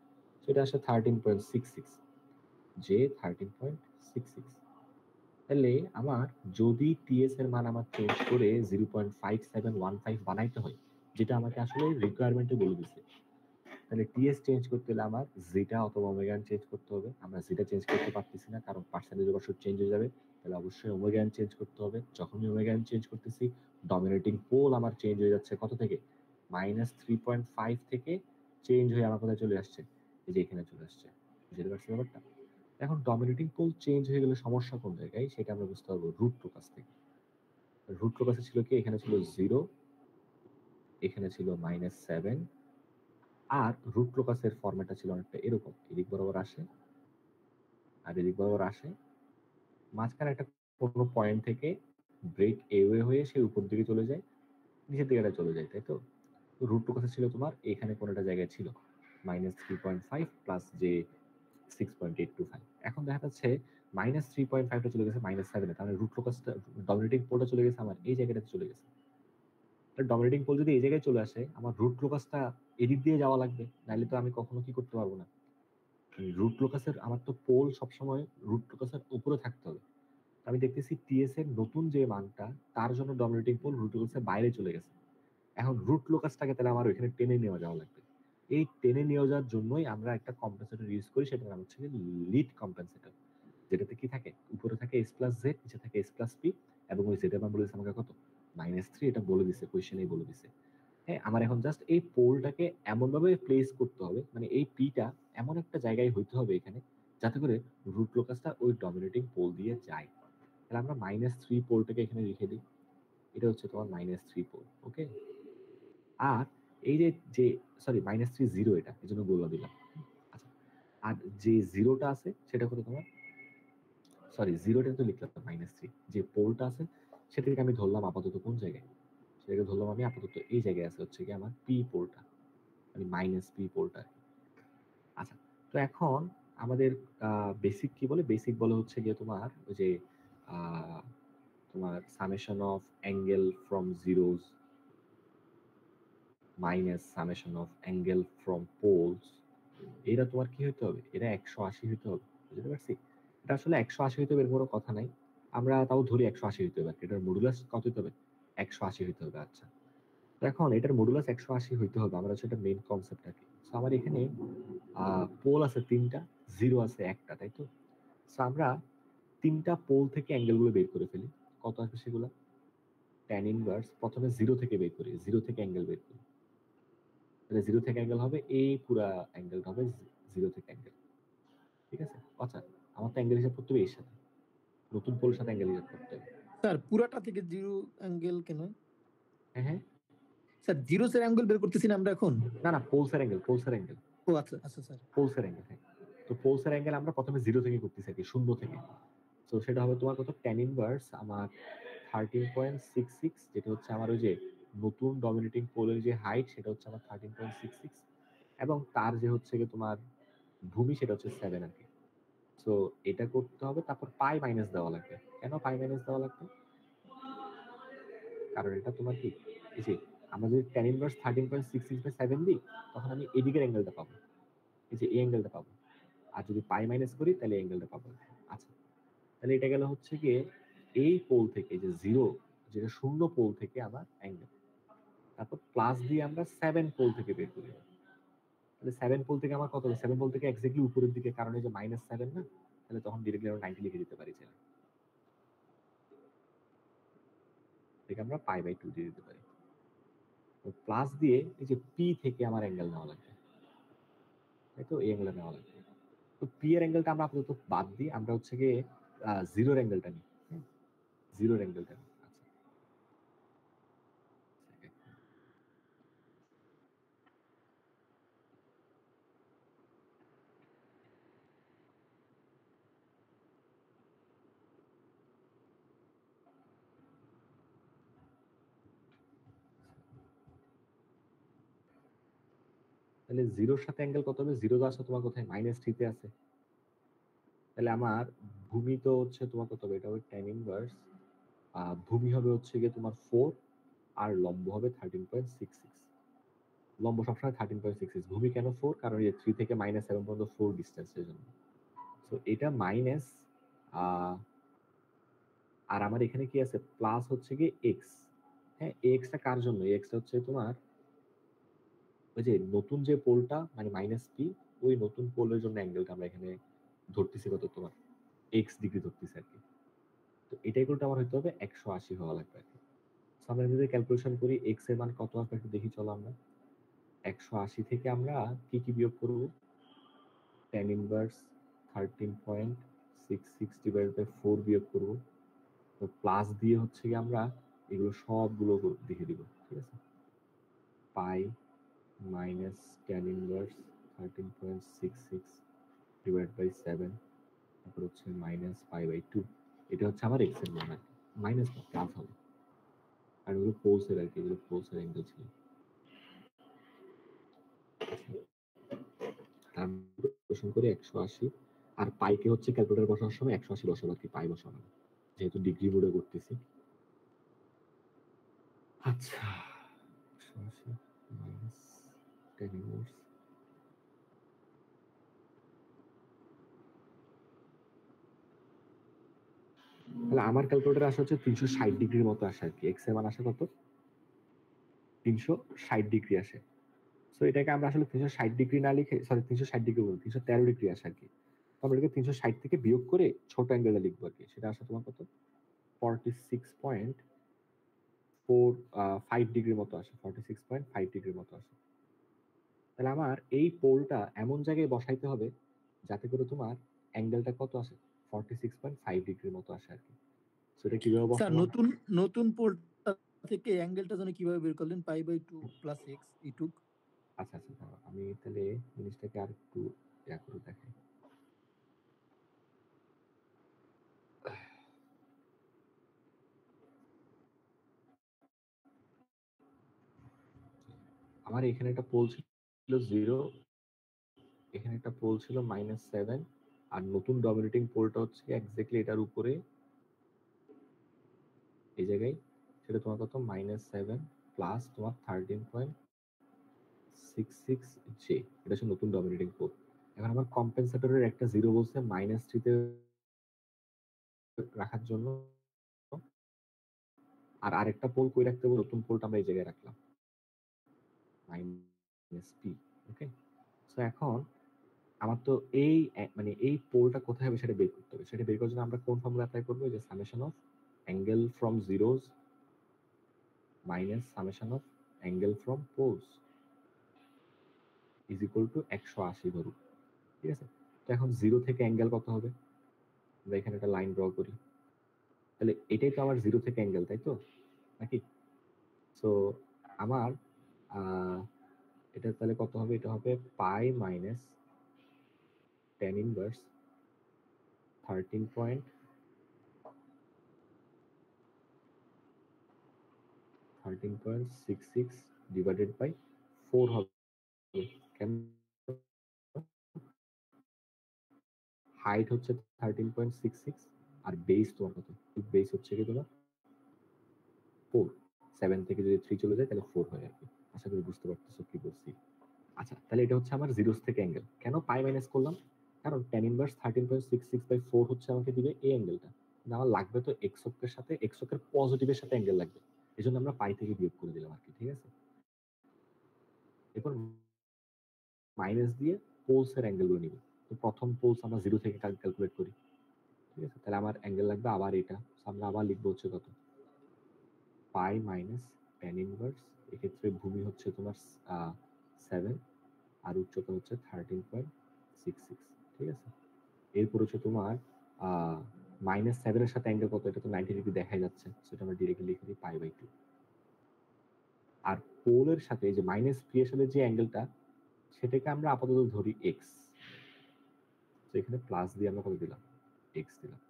সেটা আসে 13.66, যে 13.66। তাহলে আমার যদি টিএস এর মান আমার চেঞ্জ করে 0.5715 বানাইতে হয়, যেটা আমাকে আসলে রিকোয়ারমেন্টে বলে দিছে, তাহলে টিএস চেঞ্জ করতে হলে আমার জিটা অথবা ওমেগান চেঞ্জ করতে হবে। আমরা জিটা চেঞ্জ করতে পারতেছি না, কারণ পার্সেন্টেজ অবশ্য চেঞ্জ হয়ে যাবে। তাহলে অবশ্যই ওমেগান চেঞ্জ করতে হবে। যখনই ওমেগান চেঞ্জ করতেছি, ডমিনেটিং পোল আমার চেঞ্জ হয়ে যাচ্ছে কত থেকে? -3.5 থেকে চেঞ্জ হয়ে আমার কোথায় চলে আসছে? এই যে এখানে চলে আসছে। বুঝতে পারছি ব্যাপারটা? এখন ডমিনেটিং পোল চেঞ্জ হয়ে গেলে সমস্যা কোন জায়গায় সেটা আমরা বুঝতে পারবো রুট প্রকাশ থেকে। রুট প্রকাশে ছিল কি? এখানে ছিল 0, এখানে ছিল -7, আর রুট প্রকাশের ফরম্যাটটা ছিল অনেকটা এরকম, এদিক বরাবর আসে আর এদিক বরাবর আসে, মাঝখানে একটা কোনো পয়েন্ট থেকে ব্রেক এওয়ে হয়ে সে উপর দিকে চলে যায়, নিচের দিকে চলে যায়, তাই তো? রুট প্রকাশে ছিল তোমার এখানে কোনো একটা জায়গায় ছিল -3.5 প্লাস যে 6.825। এখন দেখা যাচ্ছে -3.5টা চলে গেছে -7 এ, তাহলে রুট ফোকাসটা ডমিনেটিং পোলটা চলে গেছে আমার এই জায়গাটাতে চলে গেছে। ডমিনেটিং পোল যদি এই জায়গায় চলে আসে, আমার রুট ফোকাসটা এদিক দিয়ে যাওয়া লাগবে, নাহলে তো আমি কখনো কি করতে পারবো না। রুট ফোকাসের আমার তো পোল সবসময় রুট ফোকাসের উপরে থাকতে হবে। আমি দেখতেছি টিএস এর নতুন যে মানটা, তার জন্য ডমিনেটিং পোল রুট ফোকাসের বাইরে চলে গেছে। এখন রুট লোকাসটাকে তাহলে আমার ওইখানে টেনে নিয়ে যাওয়া লাগবে। এই টেনে নিয়ে যাওয়ার জন্যই আমরা একটা কম্পেনসেটর ইউজ করি, সেটার নাম হচ্ছে লিড কম্পেনসেটর, যেটাতে কি থাকে? উপরে থাকে এস প্লাস জেড, নিচে থাকে এস প্লাস পি, এবং ওই জেড এর মান বলে দিচ্ছে আমাকে কত? -3, এটা বলে দিচ্ছে, কোয়েশ্চেনেই বলে দিচ্ছে। হ্যাঁ, আমার এখন জাস্ট এই পোলটাকে এমন ভাবে প্লেস করতে হবে, মানে এই পিটা এমন একটা জায়গায় হইতে হবে এখানে, যাতে করে রুট লোকাসটা ওই ডমিনেটিং পোল দিয়ে যায়। তাহলে আমরা -3 পোলটাকে এখানে লিখে দিই, এটা হচ্ছে তোমার -3 পোল, ওকে? আর এই যে যে সরি -3 জিরো, এটা এই জন্য বলে দিলাম। আচ্ছা, আর যে জিরোটা আছে সেটা কত তোমার? সরি, জিরোটা তো লিখলাম -3, যে পোলটা আছে সেটাকে আমি ধরলাম আপাতত কোন জায়গায়? সেটাকে ধরলাম আমি আপাতত এই জায়গায় আছে হচ্ছে কি আমার পি পোলটা, মানে -p পোলটা। আচ্ছা, তো এখন আমাদের বেসিক কি বলে? বেসিক বলে হচ্ছে গিয়ে তোমার ওই যে তোমার summation of angle from zeros minus summation of angle from poles, এরা তোমার কি হইতে হবে? এরা 180 হইতে হবে। বুঝতে পারছি? এটা আসলে 180 হইতে হবে এর কোনো কথা নাই। আমরা তাও ধরি 180 হইতে হবে। এটার মডুলাস কত হইতে হবে? 180 হইতে হবে। আচ্ছা। তো এখন এটার মডুলাস 180 হইতে হবে। আমরা হচ্ছে এটা মেইন কনসেপ্ট আরকি। সো আমার এখানে পোল আছে ৩ টা, জিরো আছে ১ টা, তাই তো? সো আমরা ৩ টা পোল থেকে অ্যাঙ্গেল গুলো বের করে ফেলি। কত আসবে সেগুলা? tan ইনভার্স প্রথমে 0 থেকে বের করি। 0 থেকে অ্যাঙ্গেল বের করি। তাহলে 0 থেকে অ্যাঙ্গেল হবে এই পুরা অ্যাঙ্গেলটা হবে 0 থেকে অ্যাঙ্গেল। ঠিক আছে? আচ্ছা, আমার তো অ্যাঙ্গেল হিসাব করতে হবে এর সাথে। নতুন পোলের সাথে অ্যাঙ্গেল হিসাব করতে হবে। স্যার পুরাটা থেকে জিরো অ্যাঙ্গেল কেন? হ্যাঁ, হ্যাঁ। স্যার জিরো এর অ্যাঙ্গেল বের করতেছি না আমরা এখন? না, না, পোলসের অ্যাঙ্গেল, পোলসের অ্যাঙ্গেল। ও আচ্ছা আচ্ছা স্যার। পোলসের অ্যাঙ্গেল, হ্যাঁ। তো পোলসের অ্যাঙ্গেল আমরা প্রথমে 0 থেকে করতেছি আরকি, 0 থেকে। সো সেটা হবে তোমার কত? tan ইনভার্স আমার 13.66, যেটা হচ্ছে আমার ওই যে নতুন ডমিনেটিং পোলের যে হাইট সেটা হচ্ছে আমার 13.66, এবং তার যে হচ্ছে গিয়ে তোমার ভূমি সেটা হচ্ছে 7 আরকি। সো এটা করতে হবে, তারপর পাই মাইনাস দেওয়া লাগবে। কেন পাই মাইনাস দেওয়া লাগবে? কারণ এটা তোমার কি এই যে আমরা যদি tan ইনভার্স 13.66/7 দিই তখন আমি এদিকের অ্যাঙ্গেলটা পাবো, এই যে এই অ্যাঙ্গেলটা পাবো। আর যদি পাই মাইনাস করি তাহলে অ্যাঙ্গেলটা পাবো। আচ্ছা, তাহলে এটা গেল হচ্ছে গিয়ে এই পোল থেকে, যে জিরো, যেটা শূন্য পোল থেকে আমার অ্যাঙ্গেল। তারপর প্লাস দিয়ে আমরা 7 পোল থেকে বের করি। তাহলে 7 পোল থেকে আমার কত হবে? 7 পোল থেকে এক্স্যাক্টলি উপরের দিকে, কারণ এই যে -7 না, তাহলে তখন ডিরেক্টলি আমরা 90 লিখে দিতে পারি। থেকে আমরা π/2 দিয়ে দিতে পারি। প্লাস দিয়ে এই যে পি থেকে আমার অ্যাঙ্গেল নেওয়া লাগবে, তাই তো? এই অ্যাঙ্গেল নেওয়া লাগবে। তো পি এর অ্যাঙ্গেলটা আমরা আপাতত বাদ দিই, আমরা হচ্ছে গিয়ে জিরোর অ্যাঙ্গেলটা নিই। জিরোর অ্যাঙ্গেলটা নিই। আচ্ছা, তাহলে জিরোর সাথে অ্যাঙ্গেল কত হবে? জিরো তো আছে তোমার কোথায়? -3 তে আছে। তাহলে আমার ভূমি তো হচ্ছে তোমার কত হবে? এটা হবে tan ইনভার্স, ভূমি হবে হচ্ছে গিয়ে তোমার 4, আর লম্ব হবে 13.66। লম্ব সবসময় 13.66। ভূমি কেন 4? কারণ এই 3 থেকে -7 পর্যন্ত 4 ডিস্টেন্স, এর জন্য। সো এটা মাইনাস, আর আমার এখানে কি আছে? প্লাস হচ্ছে গিয়ে এক্স। হ্যাঁ, এক্সটা কার জন্য? এক্সটা হচ্ছে তোমার ওই যে নতুন যে পোলটা, মানে -p, ওই নতুন পোলের জন্য অ্যাঙ্গেলটা আমরা এখানে ধরতেছি কত তোমার এক্স ডিগ্রি ধরতেছি আর কি। তো এটাই করতে আমার হইতে হবে 180 হওয়া লাগবে আর কি। সো আমরা যদি ক্যালকুলেশন করি এক্স এর মান কত আসবে একটু দেখি, চলো আমরা 180 থেকে আমরা কি কি বিয়োগ করব? tan ইনভার্স 13.66 ডিভাইডেড বাই 4 বিয়োগ করব। তো প্লাস দিয়ে হচ্ছে কি আমরা এগুলো সবগুলো দেখে দিব, ঠিক আছে? Pi minus tan inverse 13.66 divide by 7, তারপর হচ্ছে মাইনাস π/2। এটা হচ্ছে আমার এক্স এর মান, মাইনাস না প্লাস হবে, আর এগুলো পোলসের আর কি, এগুলো পোলসের অ্যাঙ্গেল ছিল। ক্যালকুলেশন করে 180, আর পাইকে হচ্ছে ক্যালকুলেটর বসানোর সময় 180 বসাবো আর কি, পাই বসানো, যেহেতু ডিগ্রি মোডে করতেছি। আচ্ছা, 180 মাইনাস tan ইনভার্স, তাহলে আমার ক্যালকুলেটর আসা হচ্ছে 360 ডিগ্রির মতো আসে আর কি। এক্স এর মান আসে কত? 360 ডিগ্রি আসে। সো এটাকে আমরা আসলে 360 ডিগ্রি না লিখে, সরি 360 ডিগ্রি বলবো, 313 ডিগ্রি আসে আর কি। তো আমরা এটাকে 360 থেকে বিয়োগ করে ছোট অ্যাঙ্গেলটা লিখবো আর কি। সেটা আসে তোমার কত? 46.45 ডিগ্রির মতো আসে, 46.5 ডিগ্রির মতো আসে। তাহলে আমার এই পোলটা এমন জায়গায় বসাইতে হবে যাতে করে তোমার অ্যাঙ্গেলটা কত আসে? 46.5 ডিগ্রির মতো আসে আর কি। সেটা কিভাবে স্যার বসাবো? নতুন নতুন পোলটা থেকে অ্যাঙ্গেলটা যেন কিভাবে বের করলেন? π/2 প্লাস এক্স এইটুক। আচ্ছা আচ্ছা, দাঁড়াও, আমি তাহলে জিনিসটাকে আর একটু ইয়া করে দেখাই। আমার এখানে একটা পোল ছিল 0, এখানে একটা পোল ছিল -7, আর নতুন ডমিনেটিং পোলটা হচ্ছে এক্স্যাক্টলি এটার উপরে, এই জায়গায়। সেটা তোমার কত? -7 প্লাস তোমার 13.66 জে, এটা হচ্ছে নতুন ডমিনেটিং পোল। এখন আমার কম্পেনসেটরের একটা 0 বলছে -3 তে রাখার জন্য, আর আরেকটা পোল কই রাখতে হবে? নতুন পোলটা আমরা এই জায়গায় রাখলাম -p। ওকে, সো এখন আমার তো এই মানে এই পোলটা কোথায় হবে সেটা বের করতে হবে। সেটা বের করার জন্য আমরা কোন ফর্মুলা অ্যাপ্লাই করবো? যে summation of angle from zeros minus summation of angle from poles is equal to 180 ধরুন, ঠিক আছে? তো এখন 0 থেকে অ্যাঙ্গেল কত হবে? আমরা এখানে একটা লাইন ড্র করি। তাহলে এটাই তো আমার 0 থেকে অ্যাঙ্গেল, তাই তো নাকি? সো আমার এটা তাহলে কত হবে? এটা হবে pi minus tan inverse 13.66 divided by 4 হবে। কেন? হাইট হচ্ছে 13.66, আর বেস তোমার কত? বেস হচ্ছে কি তোমার 4। 7 থেকে যদি 3 চলে যায় তাহলে 4 হয় আর কি। আশা করি বুঝতে পারতেছো কি বলছি। আচ্ছা, তাহলে এটা হচ্ছে আমার জিরোস থেকে অ্যাঙ্গেল। কেন পাই মাইনাস করলাম? কারণ tan ইনভার্স 13.66/4 হচ্ছে আমাকে দিবে এই অ্যাঙ্গেলটা। কিন্তু আমার লাগবে তো x অক্ষের সাথে, x অক্ষের পজিটিভের সাথে অ্যাঙ্গেল লাগবে। এজন্য আমরা পাই থেকে বিয়োগ করে দিলাম আর কি, ঠিক আছে? এরপর মাইনাস দিয়ে পোলসের অ্যাঙ্গেলগুলো নিব। তো প্রথম পোলস আমরা 0 থেকে ক্যালকুলেট করি। ঠিক আছে? তাহলে আমার অ্যাঙ্গেল লাগবে আবার এটা। আমরা আবার লিখবো হচ্ছে কত? পাই মাইনাস tan ইনভার্স, এক্ষেত্রে ভূমি হচ্ছে তোমার 7 আর উচ্চতা হচ্ছে 13.66, ঠিক আছে? এরপর হচ্ছে তোমার -7 এর সাথে অ্যাঙ্গেল কত? এটা তো 90 ডিগ্রি দেখাই যাচ্ছে, সেটা আমরা ডিরেক্টলি লিখে দিই পাই/2। আর পোলের সাথে এই যে -3 এর সাথে যে অ্যাঙ্গেলটা, সেটাকে আমরা আপাতত ধরি x। তো এখানে প্লাস দিয়ে আমরা কত দিলাম? x দিলাম।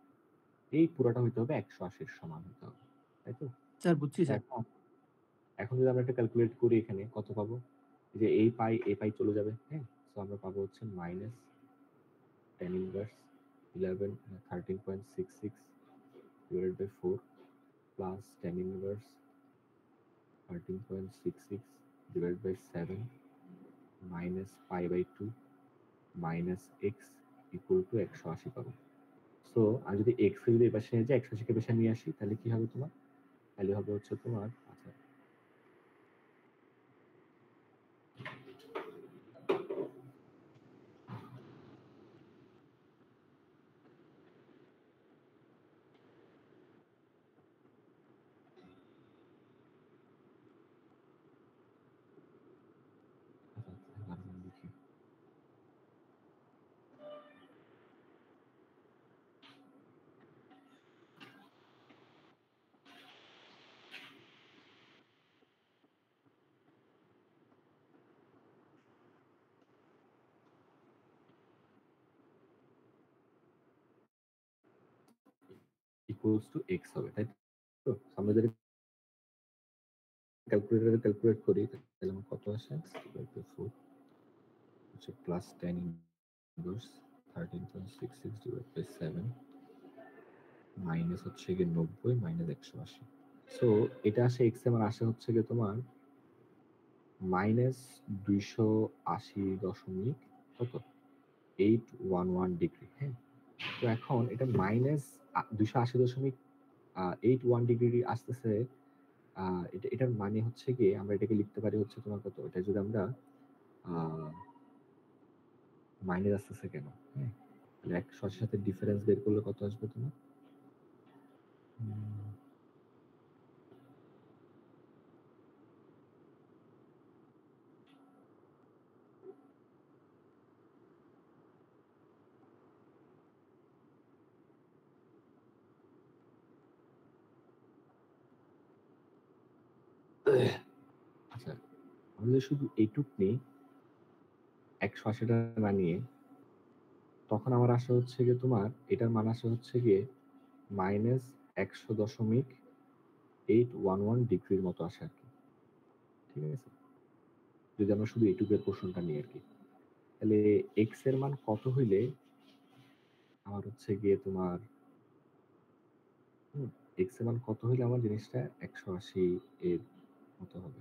এই পুরোটা হইতে হবে 180 এর সমান হতে হবে, তাই তো? স্যার বুঝছি স্যার। এখন যদি আমরা এটা ক্যালকুলেট করি, এখানে কত পাবো? যে এই পাই চলে যাবে, হ্যাঁ? সো আমরা পাবো হচ্ছে minus tan inverse 13.66 divided by 4 plus tan inverse 13.66 divided by 7 minus pi/2 minus x equal to 180 পাবো। সো আমি যদি x কে যদি এই পাশে নিয়ে যাই, 180 কে পাশে নিয়ে আসি, তাহলে কি হবে তোমার? তাহলে হবে হচ্ছে তোমার, আচ্ছা দেখি। ইকুয়ালস টু x হবে, তাই তো? আমরা যদি ক্যালকুলেটরে ক্যালকুলেট করি, তাহলে আমার কত আসে? 4 হচ্ছে plus tan inverse 13.66 divided by 7 minus হচ্ছে গিয়ে 90 মাইনাস 180। সো এটা আসে, x এর মান আসে হচ্ছে গিয়ে তোমার -280 কত 811 ডিগ্রি, হ্যাঁ? তো এখন এটা -280.81 ডিগ্রি আসতেছে। এটার মানে হচ্ছে গিয়ে আমরা এটাকে লিখতে পারি হচ্ছে তোমার কত? এটা যদি আমরা মাইনাস আসতেছে কেন, হ্যাঁ? তাহলে 180 সাথে ডিফারেন্স বের করলে কত আসবে তোমার? আচ্ছা, আমি যদি শুধু এইটুক নেই, 180টা না নিয়ে, তখন আমার আসা হচ্ছে গিয়ে তোমার, এটার মান আসা হচ্ছে গিয়ে -100.811 ডিগ্রির মতো আসে আর কি, ঠিক আছে? যদি আমরা শুধু এইটুকের পোর্শনটা নিই আর কি। তাহলে এক্স এর মান কত হইলে আমার হচ্ছে গিয়ে তোমার এক্স এর মান কত হইলে আমার জিনিসটা 180 এর মতো হবে?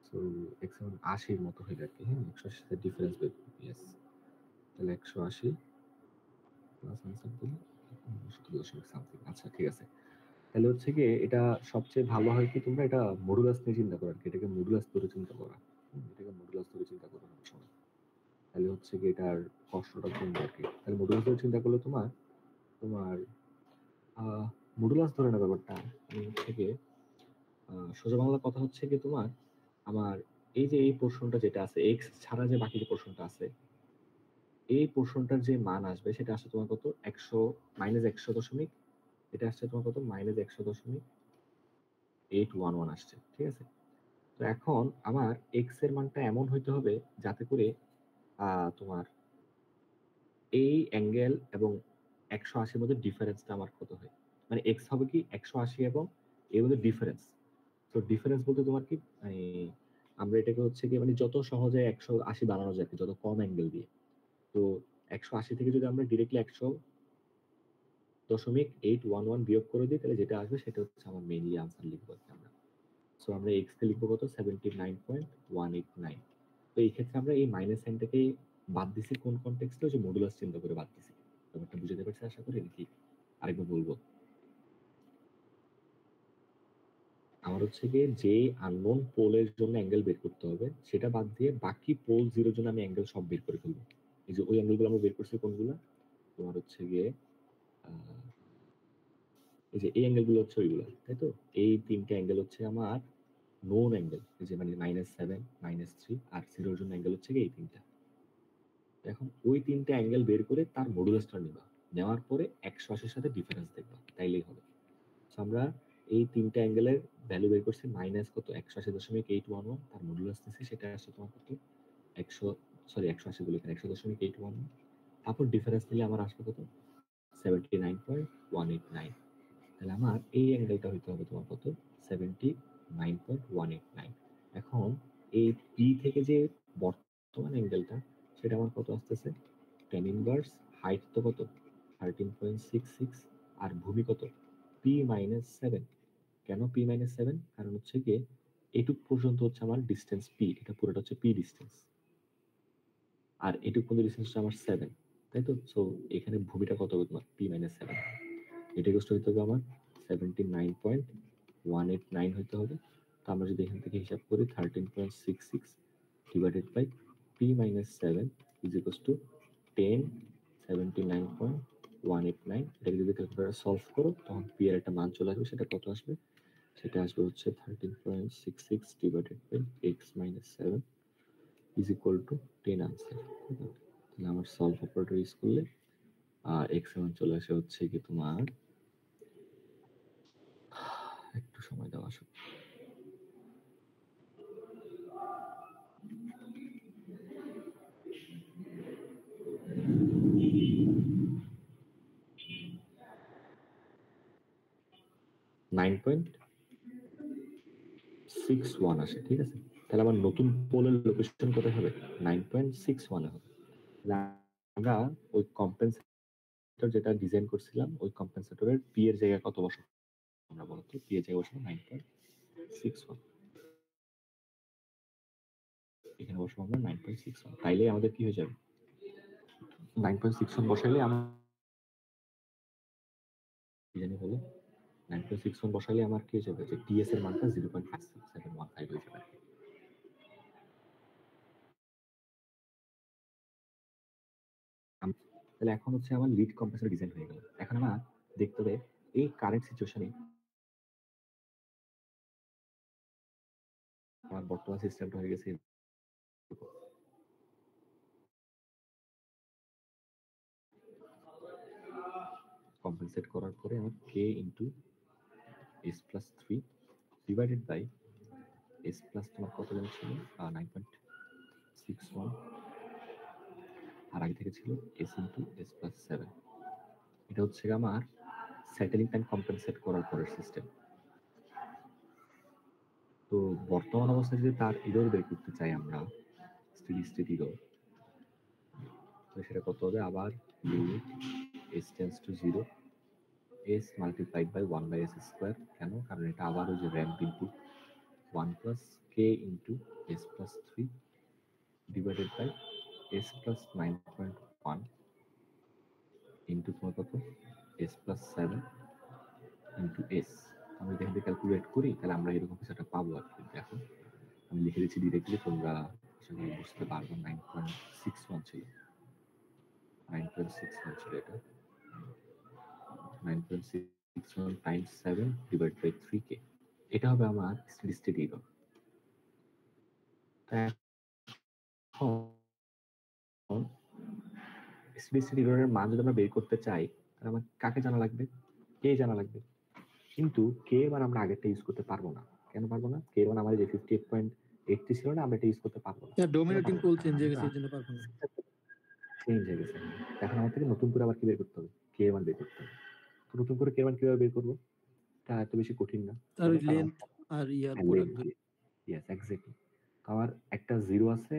সো এক্স এর মান 80 এর মতো হইলে আর কি, হ্যাঁ? 180 সাথে ডিফারেন্স বের করব, ইয়েস। তাহলে 180 প্লাস আনসার দিলে 70 সামথিং। আচ্ছা, ঠিক আছে। তাহলে হচ্ছে গিয়ে এটা সবচেয়ে ভালো হয় কি, তোমরা এটা মডুলাস নিয়ে চিন্তা করো আর কি। এটাকে মডুলাস ধরে চিন্তা করা। এটাকে মডুলাস ধরে চিন্তা করো সবসময়। তাহলে হচ্ছে গিয়ে এটার কষ্টটা কমবে আর কি। তাহলে মডুলাস ধরে চিন্তা করলে তোমার তোমার মডুলাস ধরে না ব্যাপারটা, আমি হচ্ছে গিয়ে সোজা বাংলা কথা হচ্ছে কি তোমার, আমার এই যে এই পোর্শনটা যেটা আছে, এক্স ছাড়া যে বাকি যে পোর্শনটা আছে, এই পোর্শনটার যে মান আসবে সেটা আসছে তোমার কত? 100 -100 দশমিক, এটা আসছে তোমার কত? -100.811 আসছে, ঠিক আছে? তো এখন আমার এক্স এর মানটা এমন হইতে হবে যাতে করে তোমার এই অ্যাঙ্গেল এবং 180 মধ্যে ডিফারেন্সটা আমার কত হয়? মানে এক্স হবে কি 180 এবং এর মধ্যে ডিফারেন্স। তো ডিফারেন্স বলতে তোমার কি, মানে আমরা এটাকে হচ্ছে কি, মানে যত সহজে 180 বানানো যায় আর কি, যত কম অ্যাঙ্গেল দিয়ে। তো 180 থেকে যদি আমরা ডিরেক্টলি 100.811 বিয়োগ করে দিই, তাহলে যেটা আসবে সেটা হচ্ছে আমার মেইনলি আনসার লিখবো আর কি আমরা। সো আমরা এক্স কে লিখবো কত 79.189। তো এই ক্ষেত্রে আমরা এই মাইনাস সাইনটাকে বাদ দিছি কোন কনটেক্সটে, যে মডুলাস চিন্তা করে বাদ দিছি। ব্যাপারটা বুঝতে পারছি আশা করি, নাকি আরেকবার বলবো? আমার হচ্ছে গিয়ে যে আননোন পোলের জন্য অ্যাঙ্গেল বের করতে হবে সেটা বাদ দিয়ে বাকি পোল জিরোর জন্য আমি অ্যাঙ্গেল সব বের করে ফেলবো। এই যে ওই অ্যাঙ্গেলগুলো আমরা বের করছি কোনগুলো, তোমার হচ্ছে গিয়ে এই যে এই অ্যাঙ্গেলগুলো হচ্ছে ওইগুলো, তাই তো? এই তিনটে অ্যাঙ্গেল হচ্ছে আমার নোন অ্যাঙ্গেল, এই যে মানে -7, -3 আর জিরোর জন্য অ্যাঙ্গেল হচ্ছে গিয়ে এই তিনটা। এখন ওই তিনটে অ্যাঙ্গেল বের করে তার মডুলাসটা নিবা, নেওয়ার পরে 180-র সাথে ডিফারেন্স দেখবা, তাইলেই হবে। আমরা এই তিনটা অ্যাঙ্গেলের ভ্যালু বের করছি, মাইনাস কত 180.811, তার মডুলাস নিছি, সেটা আসছে তোমার কত 180 বলে এখানে 100.811, তারপর ডিফারেন্স নিলে আমার আসবে কত 79.189। তাহলে আমার এই অ্যাঙ্গেলটা হইতে হবে তোমার কত 79.189। এখন এই পি থেকে যে বর্তমান অ্যাঙ্গেলটা সেটা আমার কত আসতেছে tan ইনভার্স, হাইট তো কত 13.66, আর ভূমি কত p-7। কেন p-7? কারণ হচ্ছে গিয়ে এটুক পর্যন্ত হচ্ছে আমার ডিস্টেন্স p, এটা পুরোটা হচ্ছে p ডিস্টেন্স, আর এটুক পর্যন্ত ডিস্টেন্স হচ্ছে আমার 7, তাই তো? সো এখানে ভূমিটা কত হবে তোমার p-7, এটা কষ্ট হইতে হবে আমার 79.189 হইতে হবে। তো আমরা যদি এখান থেকে হিসাব করি 13.66 divided by p-7 is equals to 10 79.189। এটাকে যদি ক্যালকুলেটরে সলভ করো তখন p এর একটা মান চলে আসবে, সেটা কত আসবে? সেটা আসবে হচ্ছে 13.66 divided by x-7 is equal to 10 answer. তাহলে আমার সলভ অপারেটর ইউজ করলে x এর মান চলে আসে হচ্ছে কি তোমার, একটু সময় দেওয়া আসুক, (9.61) আসে, ঠিক আছে? তাহলে আমার নতুন পোলের লোকেশন কোথায় হবে 9.61 এ হবে। আমরা ওই কম্পেনসেটর যেটা ডিজাইন করছিলাম ওই কম্পেনসেটরের পি এর জায়গায় কত বসাবো আমরা, বলো তো? পি এর জায়গায় বসাবো 9.61, এখানে বসাবো আমরা 9.61। তাইলে আমাদের কি হয়ে যাবে 9.61 বসাইলে আমার কি জানি হলো 9.61 বসাইলে আমার কি হয়ে যাবে যে টিএস এর মানটা 0.5715 হয়ে যাবে। তাহলে এখন হচ্ছে আমার লিড কম্প্রেসর ডিজাইন হয়ে গেল। এখন আমার দেখতে হবে এই কারেন্ট সিচুয়েশনে আমার বর্তমান সিস্টেমটা হয়ে গেছে কম্পেনসেট করার পরে আমার K into S plus 3 divided by S plus তোমার কত যেন ছিল 9.61, আর আগে থেকে ছিল এস ইন্টু এস প্লাস 7। এটা হচ্ছে আমার সেটেলিং টাইম কম্পেনসেট করার পরের সিস্টেম। তো বর্তমান অবস্থায় যদি তার ইরর বের করতে চাই আমরা, স্টেডি স্টেট ইরর, তো সেটা কত হবে আবার limit s tends to 0 s multiplied by 1 by s square. কেন? কারণ এটা আবার ওই যে ramp input 1 plus K into S plus 3 divided by S plus 9.1 into তোমার কত এস প্লাস 7 ইন্টু এস। আমি এখান থেকে ক্যালকুলেট করি তাহলে আমরা এরকম কিছু একটা পাবো আর কি। দেখো আমি লিখে দিচ্ছি ডিরেক্টলি, তোমরা আসলে বুঝতে পারবো। 9.61 ছিল, 9.61 ছিল এটা, 9.61 টাইমস 7 ডিভাইড বাই 3k, এটা হবে আমার স্টেডি স্টেট এরর। এখন স্টেডি স্টেট এররের মান যদি আমরা বের করতে চাই তাহলে আমার কাকে জানা লাগবে? কে জানা লাগবে। কিন্তু কে মান আমরা আগেরটা ইউজ করতে পারবো না। কেন পারবো না? কে মান আমাদের যে 58.83 ছিল না, আমরা এটা ইউজ করতে পারবো না। ডোমিনেটিং পোল চেঞ্জ হয়ে গেছে, এই জন্য পারবো না। চেঞ্জ হয়ে গেছে। এখন আমার থেকে নতুন করে আবার কি বের করতে হবে? কে মান বের করতে হবে। তো নতুন করে কে মান কিভাবে বের করবো? এটা এত বেশি কঠিন না। তার ওই লেন্থ আর ইয়ার প্রোডাক্ট ধরে। Yes exactly. আমার একটা 0 আছে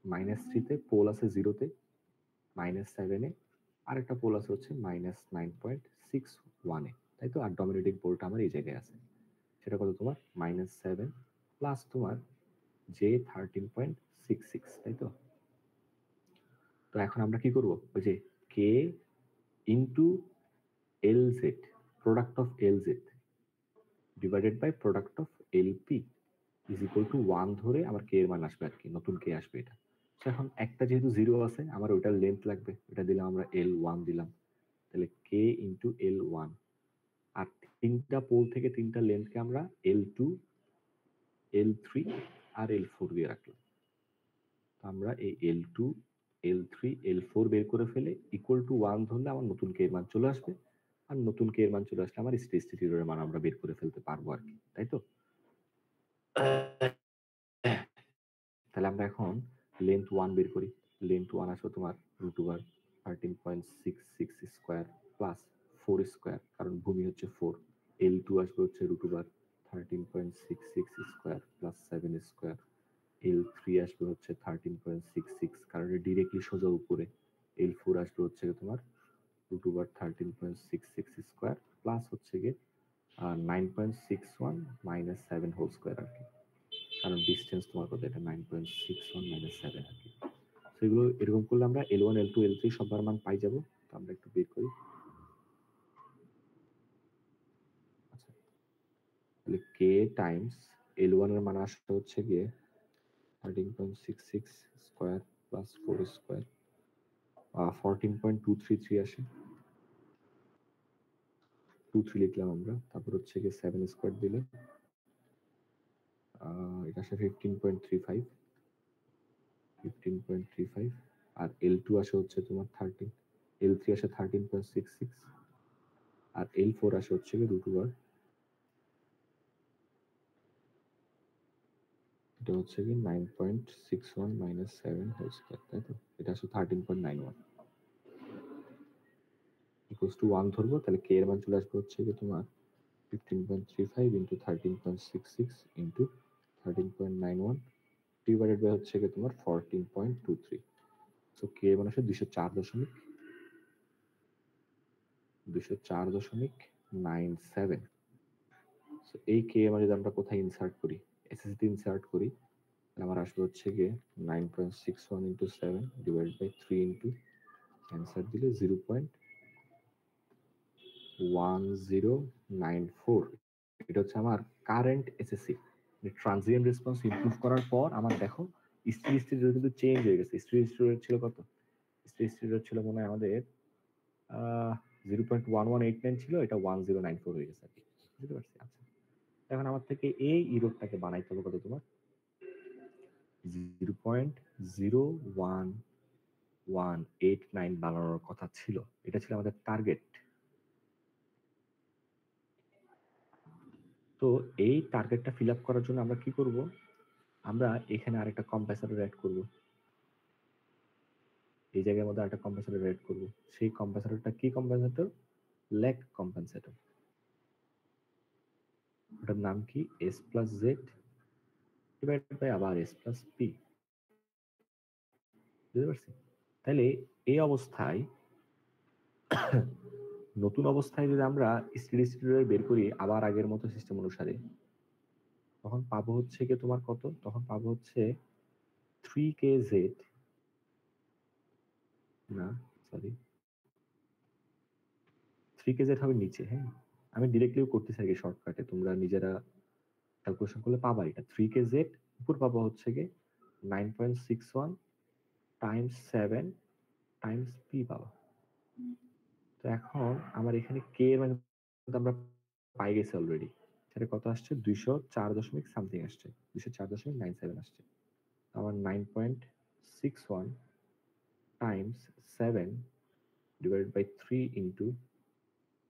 -3 তে, পোল আছে 0 তে, -7 এ, আর একটা পোল আছে হচ্ছে -9.61 এ, তাই তো? আর ডমিনেটিং পোলটা আমার এই জায়গায় আছে। সেটা কত তোমার -7 প্লাস তোমার জে 13.66, তাই তো? তো এখন আমরা কি করব, ওই যে K into LZ, product of LZ divided by product of LP is equal to 1 ধরে আমার কে এর মান আসবে আর কি, নতুন কে আসবে এটা। তো এখন একটা যেহেতু 0 আছে, আমার ওইটার লেন্থ লাগবে, ওটা দিলাম আমরা L1 দিলাম, তাহলে কে ইন্টু L1, আর তিনটা পোল থেকে তিনটা লেন্থকে আমরা L2, L3 আর L4 দিয়ে রাখলাম। তো আমরা এই L2, L3, L4 বের করে ফেলে ইকুয়াল টু 1 ধরলে আমার নতুন কে এর মান চলে আসবে, আর নতুন কে এর মান চলে আসলে আমার স্টেডি এর মান আমরা বের করে ফেলতে পারবো আর কি, তাই তো? তাহলে আমরা এখন লেন্থ 1 বের করি। লেন্থ 1 আসবে তোমার √13.66 স্কোয়ার প্লাস 4 স্কোয়ার, কারণ ভূমি হচ্ছে 4। L2 আসবে হচ্ছে √13.66 স্কোয়ার প্লাস 7 স্কোয়ার। L3 আসবে হচ্ছে 13.66, কারণ ডিরেক্টলি সোজা উপরে। L4 আসবে হচ্ছে তোমার √13.66 স্কোয়ার প্লাস হচ্ছে গিয়ে 9.61 মাইনাস 7 হোল স্কোয়ার আর কি, কারণ ডিস্টেন্স তোমার কত, এটা 9.61 মাইনাস 7 আর কি। সেগুলো এরকম করলে আমরা L1, L2, L3 সবার মান পাই যাব। তো আমরা একটু বের করি। আচ্ছা, তাহলে k টাইমস L1 এর মান আসছে হচ্ছে গিয়ে 13.66 স্কয়ার প্লাস 4 স্কয়ার, 14.233 আসে, 23 লিখলাম আমরা। তারপর হচ্ছে গিয়ে 7 স্কয়ার দিলে এটা আসে 15.35, আর L2 আসে হচ্ছে তোমার 13, L3 আসে 13.66, আর L4 আসে হচ্ছে গিয়ে √, এটা হচ্ছে কি 9.61 মাইনাস 7 হোল স্কয়ার, তাই তো? এটা আসলে 13.91 ইকুয়ালস টু 1 ধরবো, তাহলে কে এর মান চলে আসবে হচ্ছে কি তোমার 15.35 ইন্টু 13.66 ইন্টু 13.91 ডিভাইডেড বাই হচ্ছে কি তোমার 14.23। সো কে এর মান আসলে 204.97। সো এই কে এর মান যদি আমরা কোথায় ইনসার্ট করি, এসএসডি ইনসার্ট করি, আমার আসবে হচ্ছে গিয়ে 9.61 into 7 divide by 3 into answer দিলে 0.1094। এটা হচ্ছে আমার current SSC, transient response improve করার পর আমার দেখো স্টেডি স্টেট কিন্তু চেঞ্জ হয়ে গেছে। স্টেডি স্টেট ছিল কত? স্টেডি স্টেট ছিল মনে হয় আমাদের 0.1189 ছিল, এটা 1094 হয়ে গেছে আর কি, বুঝতে পারছি? আচ্ছা, এখন আমার থেকে এই ইরোডটাকে বানাইতে হবে কত তোমার 0.01189 বানানোর কথা ছিল, এটা ছিল আমাদের টার্গেট। তো এই টার্গেটটা ফিল আপ করার জন্য আমরা কি করব, আমরা এখানে আরেকটা কম্প্রেসর অ্যাড করব, এই জায়গার মধ্যে আরেকটা কম্প্রেসর অ্যাড করব। সেই কম্প্রেসরটা কি কম্পেনসেটর? ল্যাগ কম্পেনসেটর। ওটার নাম কি S plus Z divided by আবার S প্লাস পি, বুঝতে পারছি? তাহলে এই অবস্থায় নতুন অবস্থায় যদি আমরা স্টেডি স্টেট বের করি আবার আগের মতো সিস্টেম অনুসারে, তখন পাবো হচ্ছে কি তোমার কত, তখন পাবো হচ্ছে 3kz, না সরি 3kz হবে নিচে। হ্যাঁ, আমি ডিরেক্টলিও করতেছি আগে শর্টকাটে, তোমরা নিজেরা ক্যালকুলেশন করলে পাবা। এটা 3kz উপর পাবো হচ্ছে কি 9.61 টাইমস 7 টাইমস পি পাবা। তো এখন আমার এখানে কে এর মানে আমরা পাই গেছি অলরেডি, সেটা কত আসছে 204 দশমিক সামথিং আসছে, 204.97 আসছে। আমার 9.61 times 7 divided by 3 into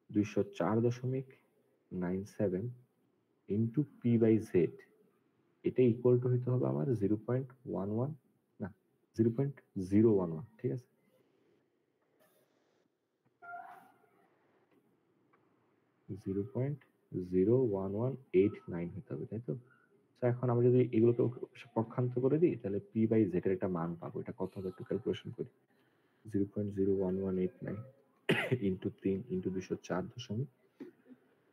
204.97 into P by Z, এটা ইকুয়াল টু হইতে হবে আমার 0.11, না 0.011, ঠিক আছে? 0.01189 হতে হবে, তাই তো? তো এখন আমরা যদি এগুলোকে পক্ষান্ত করে দিই, তাহলে পি বাই জেড এর একটা মান পাবো। এটা কত হবে একটু ক্যালকুলেশন করি। 0.01189 ইন্টু 3 ইন্টু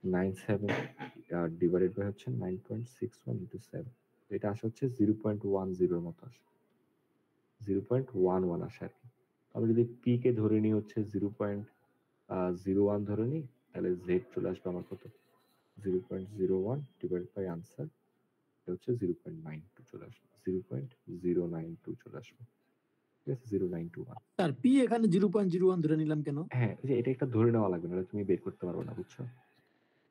97 ডিভাইডেড বাই হচ্ছে 9.61 ইন্টু 7, এটা আসে হচ্ছে 0.10 মতো আসে, 0.11 আসে আর কি। আমি যদি পি কে ধরে নিই হচ্ছে 0.01 ধরে নিই, তাহলে জেড চলে আসবে আমার কত, 0.01 ডিভাইড বাই আনসার, এটা হচ্ছে 0.92 চলে আসবে, 0.092 চলে আসবে, ঠিক আছে, 0.921। স্যার পি এখানে 0.01 ধরে নিলাম কেন? হ্যাঁ, এই যে এটা একটা ধরে নেওয়া লাগবে না, তুমি বের করতে পারবে না, বুঝছো?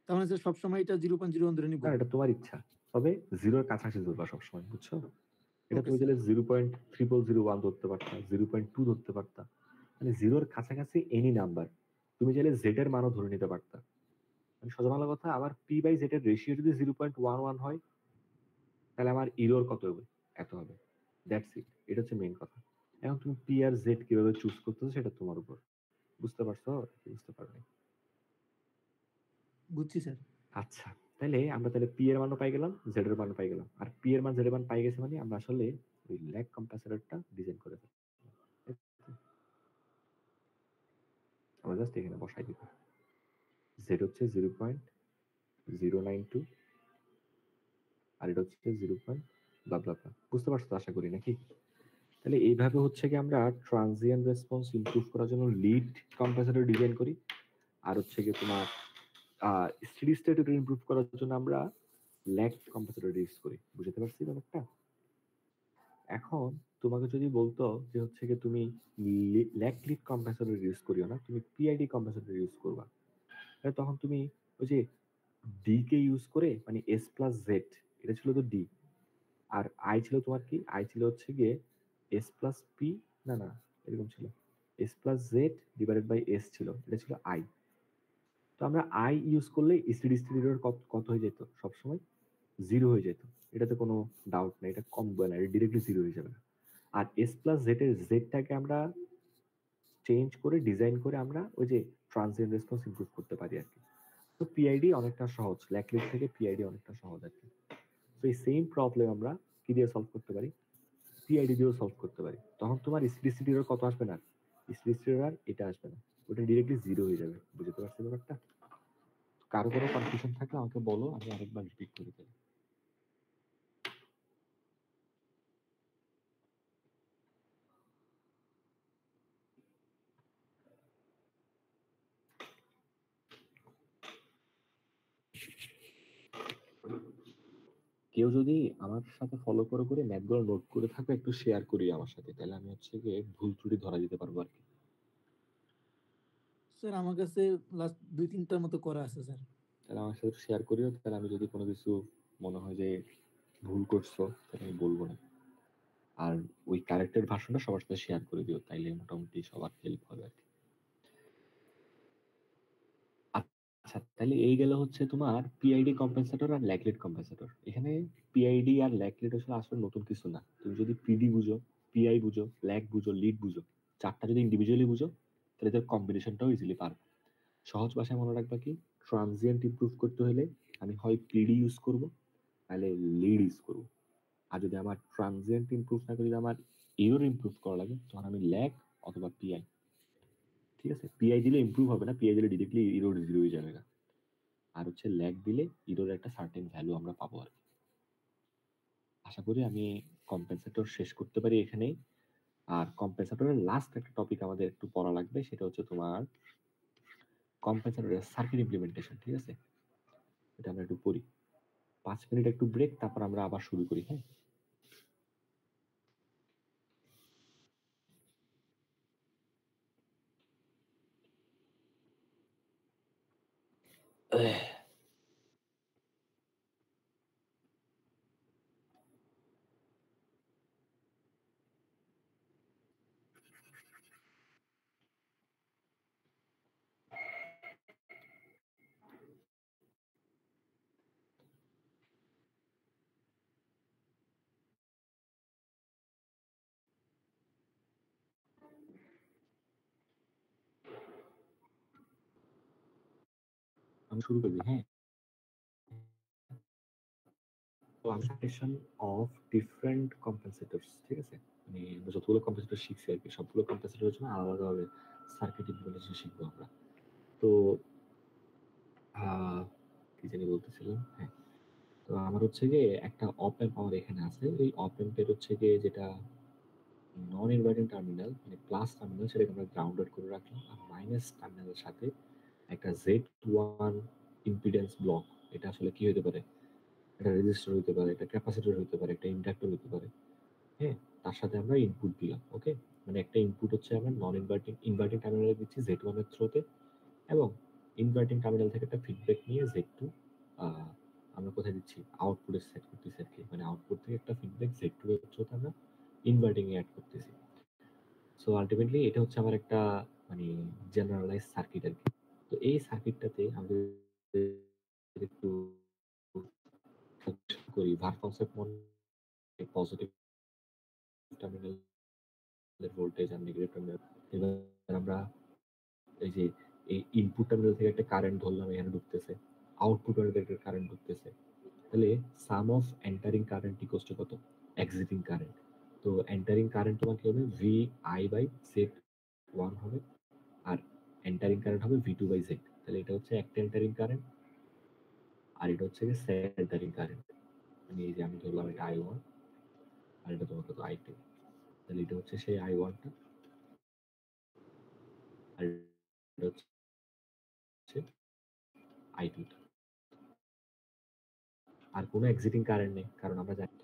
তার মানে স্যার সবসময় এটা 0.01 ধরে নিব? না, এটা তোমার ইচ্ছা, তবে জিরোর কাছাকাছি ধরবা সবসময়, বুঝছো? এটা ওকে তুমি স্যার। চাইলে 0.0001 ধরতে পারতা, 0.2 ধরতে পারতা, মানে জিরোর কাছাকাছি এনি নাম্বার। তুমি চাইলে জেড এর মানও ধরে নিতে পারতা। মানে সোজা বাংলা কথা, আমার পি বাই জেড এর রেশিও যদি 0.11 হয়, তাহলে আমার ইরোর কত হবে, এত হবে, দ্যাটস ইট। এটা হচ্ছে মেইন কথা। এখন তুমি পি আর জেড কিভাবে চুজ করতেছো সেটা তোমার উপর। বুঝতে পারছো কি বুঝতে পারবে? বুঝছি স্যার। আচ্ছা, তাহলে আমরা তাহলে পি এর মানও পাই গেলাম, জেড এর মানও পাই গেলাম, আর পি এর মান জেড এর মান পাই গেছে, মানে আমরা আসলে ওই ল্যাগ কম্প্যারেটরটা ডিজাইন করে ফেললাম। আমরা জাস্ট এখানে বসাই দিব, জেড হচ্ছে 0.092 আর এটা হচ্ছে 0. ব্লা ব্লা ব্লা। বুঝতে পারছো তো আশা করি, নাকি? তাহলে এইভাবে হচ্ছে কি আমরা ট্রানজিয়েন্ট রেসপন্স ইমপ্রুভ করার জন্য লিড কম্প্রেসর ডিজাইন করি, আর হচ্ছে কি তোমার স্টেডি স্টেট ইমপ্রুভ করার জন্য আমরা ল্যাগ কম্প্রেসর ইউজ করি। বুঝতে পারছি ব্যাপারটা? এখন তোমাকে যদি বলতো যে হচ্ছে কি তুমি ল্যাগ লিড কম্প্রেসর ইউজ করিও না, তুমি পিআইডি কম্প্রেসর ইউজ করবা, তাহলে তখন তুমি ওই যে ডি কে ইউজ করে, মানে এস প্লাস জেড, এটা ছিল তো ডি, আর আই ছিল তোমার কি, আই ছিল হচ্ছে গিয়ে এস প্লাস পি, না না এরকম ছিল, s plus Z divided by s ছিল, এটা ছিল আই। তো আমরা আই ইউজ করলে স্টেডি স্টেট এরর কত কত হয়ে যেত, সবসময় জিরো হয়ে যেত, এটাতে কোনো ডাউট নেই, এটা কমবে না, এটা ডিরেক্টলি জিরো হয়ে যাবে না। আর এস প্লাস জেড এর জেডটাকে আমরা চেঞ্জ করে ডিজাইন করে আমরা ওই যে ট্রানজিয়েন্ট রেসপন্স ইমপ্রুভ করতে পারি আর কি। তো পিআইডি অনেকটা সহজ, ল্যাকলিস্ট থেকে পিআইডি অনেকটা সহজ আর কি। তো এই সেম প্রবলেম আমরা কি দিয়ে সলভ করতে পারি, পিআইডি দিয়েও সলভ করতে পারি। তখন তোমার স্পেসিফিক এরর কত আসবে না, স্পেসিফিক এরর এটা আসবে না, ওটা ডিরেক্টলি জিরো হয়ে যাবে। বুঝতে পারছো ব্যাপারটা? কারো কোনো কনফিউশন থাকলে আমাকে বলো, আমি আরেকবার রিপিট করে দিই। কেউ যদি আমার সাথে ফলো করে করে ম্যাথগুলো নোট করে থাকবে, একটু শেয়ার করি আমার সাথে, তাহলে আমি হচ্ছে গিয়ে ভুল ত্রুটি ধরা দিতে পারবো আর কি। স্যার আমার কাছে লাস্ট 2-3টার মতো করা আছে স্যার। তাহলে আমার সাথে শেয়ার করিও, তাহলে আমি যদি কোনো কিছু মনে হয় যে ভুল করছো তাহলে আমি বলবো না। আর ওই কারেক্টেড ভার্সনটা সবার সাথে শেয়ার করে দিও, তাইলে মোটামুটি সবার হেল্প হবে আর কি। আচ্ছা, তাহলে এই গেল হচ্ছে তোমার পিআইডি কম্পেনসেটর আর ল্যাকলেট কম্পেনসেটর। এখানে পিআইডি আর ল্যাকলেট আসলে আসলে নতুন কিছু না। তুমি যদি পিডি বুঝো, পিআই বুঝো, ল্যাক বুঝো, লিড বুঝো, চারটা যদি ইন্ডিভিজুয়ালি বুঝো, তাহলে এদের কম্বিনেশনটাও ইজিলি পারবে। সহজ ভাষায় মনে রাখবা কি, ট্রানজিয়েন্ট ইমপ্রুভ করতে হলে আমি হয় পিডি ইউজ করব, তাহলে লিড ইউজ করব। আর যদি আমার ট্রানজিয়েন্ট ইমপ্রুভ না করে যদি আমার এরর ইমপ্রুভ করা লাগে, তখন আমি ল্যাক অথবা পিআই। ঠিক আছে, পিআই দিলে ইমপ্রুভ হবে না, পিআই দিলে ডিরেক্টলি এরর জিরো হয়ে যাবে না। আর হচ্ছে ল্যাগ দিলে ইরোর একটা সার্টেন ভ্যালু আমরা পাবো আর কি। আশা করি আমি কম্পেনসেটর শেষ করতে পারি এখানেই। আর কম্পেনসেটরের লাস্ট একটা টপিক আমাদের একটু পড়া লাগবে, সেটা হচ্ছে তোমার কম্পেনসেটরের সার্কিট ইমপ্লিমেন্টেশন। ঠিক আছে, এটা আমরা একটু পড়ি। 5 মিনিট একটু ব্রেক, তারপর আমরা আবার শুরু করি। হ্যাঁ, আমি শুরু করি। হ্যাঁ, ক্লাসিফিকেশন অফ ডিফারেন্ট কম্পেনসেটরস। ঠিক আছে, মানে আমরা যতগুলো কম্পেনসেটর শিখছি আর কি, সবগুলো কম্পেনসেটরের জন্য আলাদাভাবে সার্কিট ইমপ্লিমেন্টেশন শিখবো আমরা। তো কি জানি বলতেছিলাম, হ্যাঁ। তো আমার হচ্ছে গিয়ে একটা অপ অ্যাম্প আমার এখানে আছে। এই অপ অ্যাম্পের হচ্ছে গিয়ে যেটা নন ইনভার্টিং টার্মিনাল মানে প্লাস টার্মিনাল সেটাকে আমরা গ্রাউন্ডেড করে রাখলাম, আর মাইনাস টার্মিনালের সাথে একটা Z1 ইম্পিডেন্স ব্লক। এটা আসলে কি হতে পারে? একটা রেজিস্টর হতে পারে, একটা ক্যাপাসিটর হতে পারে, একটা ইন্ডাক্টর হতে পারে, হ্যাঁ। তার সাথে আমরা ইনপুট দিলাম, ওকে। মানে একটা ইনপুট হচ্ছে আমরা নন ইনভার্টিং টার্মিনালে দিচ্ছি Z1 এর থ্রুতে, এবং ইনভার্টিং টার্মিনাল থেকে একটা ফিডব্যাক নিয়ে Z2 আমরা কোথায় দিচ্ছি? আউটপুটে সেট করতেছি আর কি। মানে আউটপুট থেকে একটা ফিডব্যাক Z2 এর থ্রুতে আমরা ইনভার্টিং এ অ্যাড করতেছি। সো আলটিমেটলি এটা হচ্ছে আমার একটা মানে জেনারেলাইজ সার্কিট আর কি। তো এই সার্কিটটাতে আমরা একটু focus করি ভার কনসেপ্ট মনে পজিটিভ টার্মিনালের ভোল্টেজ আর নেগেটিভ টার্মিনাল। এবার আমরা এই যে এই ইনপুট টার্মিনাল থেকে একটা কারেন্ট ধরলাম এখানে ঢুকতেছে, আউটপুট টার্মিনাল থেকে একটা কারেন্ট ঢুকতেছে, তাহলে sum of entering current equals to কত? Exiting current. তো এন্টারিং কারেন্ট তোমার কি হবে? V I by Z one হবে, আর এন্টারিং কারেন্ট হবে ভি টু বাই জেড। তাহলে এটা হচ্ছে একটা এন্টারিং কারেন্ট, আর এটা হচ্ছে সেকেন্ড এন্টারিং কারেন্ট। মানে এই যে আমি ধরলাম এটা আই ওয়ান, আর এটা তোমার কত? I two. তাহলে এটা হচ্ছে সেই আই ওয়ানটা, আর এটা হচ্ছে আই টু। আর কোনো এক্সিটিং কারেন্ট নেই, কারণ আমরা জানি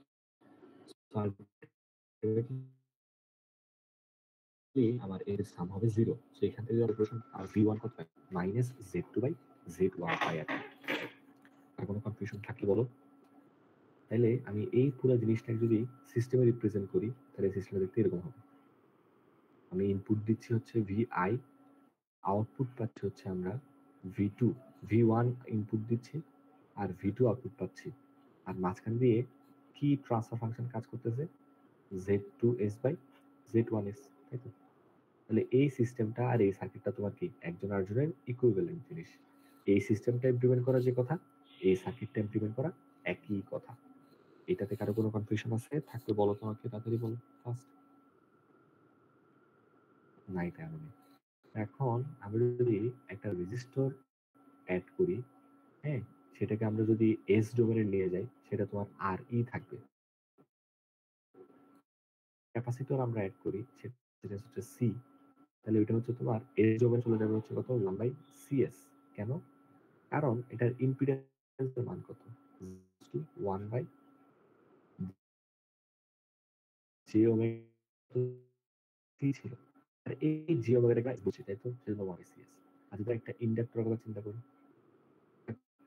আমার এর সাম হবে 0। সো এখান থেকে অপারেশন আর v1 কত পাই? মাইনাস z2 বাই z1 পাই আর কি। আর কোনো কনফিউশন থাকলে বলো। তাহলে আমি এই পুরো জিনিসটাকে যদি সিস্টেমে রিপ্রেজেন্ট করি, তাহলে সিস্টেমটা দেখতে এরকম হবে। আমি ইনপুট দিচ্ছি হচ্ছে vi, আউটপুট পাচ্ছি হচ্ছে আমরা v2, v1 ইনপুট দিচ্ছি আর v2 আউটপুট পাচ্ছি, আর মাঝখান দিয়ে কি ট্রান্সফার ফাংশন কাজ করতেছে? z2s বাই z1s, তাই তো? তাহলে এই সিস্টেমটা আর এই সার্কিটটা তোমার কি একজন আরেকজনের ইকুইভ্যালেন্ট জিনিস। এই সিস্টেমটা ইমপ্লিমেন্ট করা যে কথা, এই সার্কিটটা ইমপ্লিমেন্ট করা একই কথা। এটাতে কারো কোনো কনফিউশন আছে? থাকলে বলো তো আমাকে, তাড়াতাড়ি বলো ফার্স্ট। নাই তার মানে এখন আমরা যদি একটা রেজিস্টর অ্যাড করি, হ্যাঁ, সেটাকে আমরা যদি এস ডোমেনে নিয়ে যাই, সেটা তোমার আর ই থাকবে। ক্যাপাসিটর আমরা অ্যাড করি, সেটা হচ্ছে সি, তাহলে ওইটা হচ্ছে তোমার এস ডোমেনে চলে যাবে হচ্ছে কত? 1/cs। কেন? কারণ এটার ইম্পিডেন্সের মান কত? 1 বাই জে ওমেগা ছিল, আর এই জে ওমেগাটাকে বুঝি, তাই তো? সেজন্য 1/cs। আর যদি একটা ইন্ডাক্টরের কথা চিন্তা করি,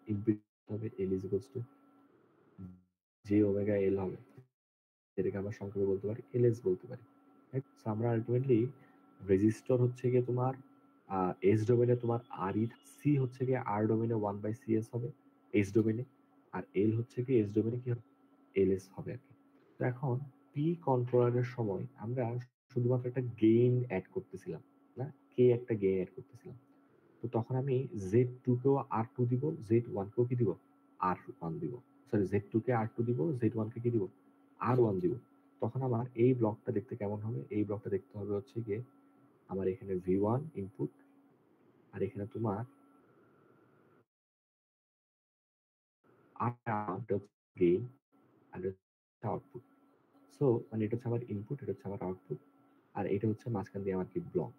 ইম্পিডেন্স হবে L is equals two J omega এল হবে, যেটাকে আমরা সংক্ষেপে বলতে পারি এলএস বলতে পারি। রাইট? সো আমরা আলটিমেটলি রেজিস্টর হচ্ছে গিয়ে তোমার এস ডোমেনে তোমার আর ই, সি হচ্ছে গিয়ে আর ডোমেনে 1/cs হবে এস ডোমেনে, আর এল হচ্ছে গিয়ে এস ডোমেনে কি হবে? এলএস হবে আর কি। তো এখন পি কন্ট্রোলারের সময় আমরা শুধুমাত্র একটা গেইন অ্যাড করতেছিলাম, না কে একটা গেইন অ্যাড করতেছিলাম। তো তখন আমি Z2 কেও R2 দিব, Z1 কেও কি দিব? R1 দিব। সরি, Z2 কে R2 দিব, Z1 কে কি দিব? R1 দিব। তখন আমার এই ব্লকটা দেখতে কেমন হবে? এই ব্লকটা দেখতে হবে হচ্ছে গিয়ে আমার এখানে V1 ইনপুট, আর এখানে তোমার গেইন, আর আউটপুট। সো মানে এটা হচ্ছে আমার ইনপুট, এটা হচ্ছে আমার আউটপুট, আর এটা হচ্ছে মাঝখান দিয়ে আমার কি ব্লক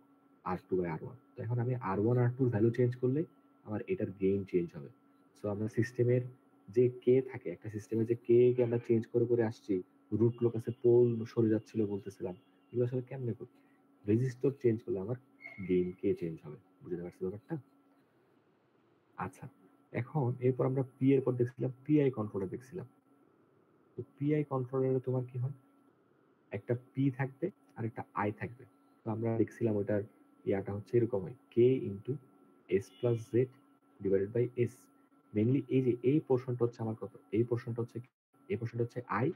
R2/R1। তো এখন আমি R1 R2 ভ্যালু চেঞ্জ করলে আমার এটার গেইন চেঞ্জ হবে। সো আমরা সিস্টেমের যে কে থাকে, একটা সিস্টেমে যে কে কে আমরা চেঞ্জ করে করে আসছি, রুট লোকাসে পোল সরে যাচ্ছিল বলতেছিলাম, এগুলো আসলে কেমনে করি? রেজিস্টর চেঞ্জ করলে আমার গেইন কে চেঞ্জ হবে। বুঝতে পারছি ব্যাপারটা? আচ্ছা, এখন এরপর আমরা পি এর পর দেখছিলাম পিআই কন্ট্রোলার দেখছিলাম। তো পিআই কন্ট্রোলারে তোমার কি হয়? একটা পি থাকবে আর একটা আই থাকবে। তো আমরা দেখছিলাম ওটার ইয়াটা হচ্ছে এরকম হয়, K into S plus Z divided by S. Mainly এই যে এই পোর্শনটা হচ্ছে আমার কত? এই পোর্শনটা হচ্ছে এই পোর্শনটা হচ্ছে আই,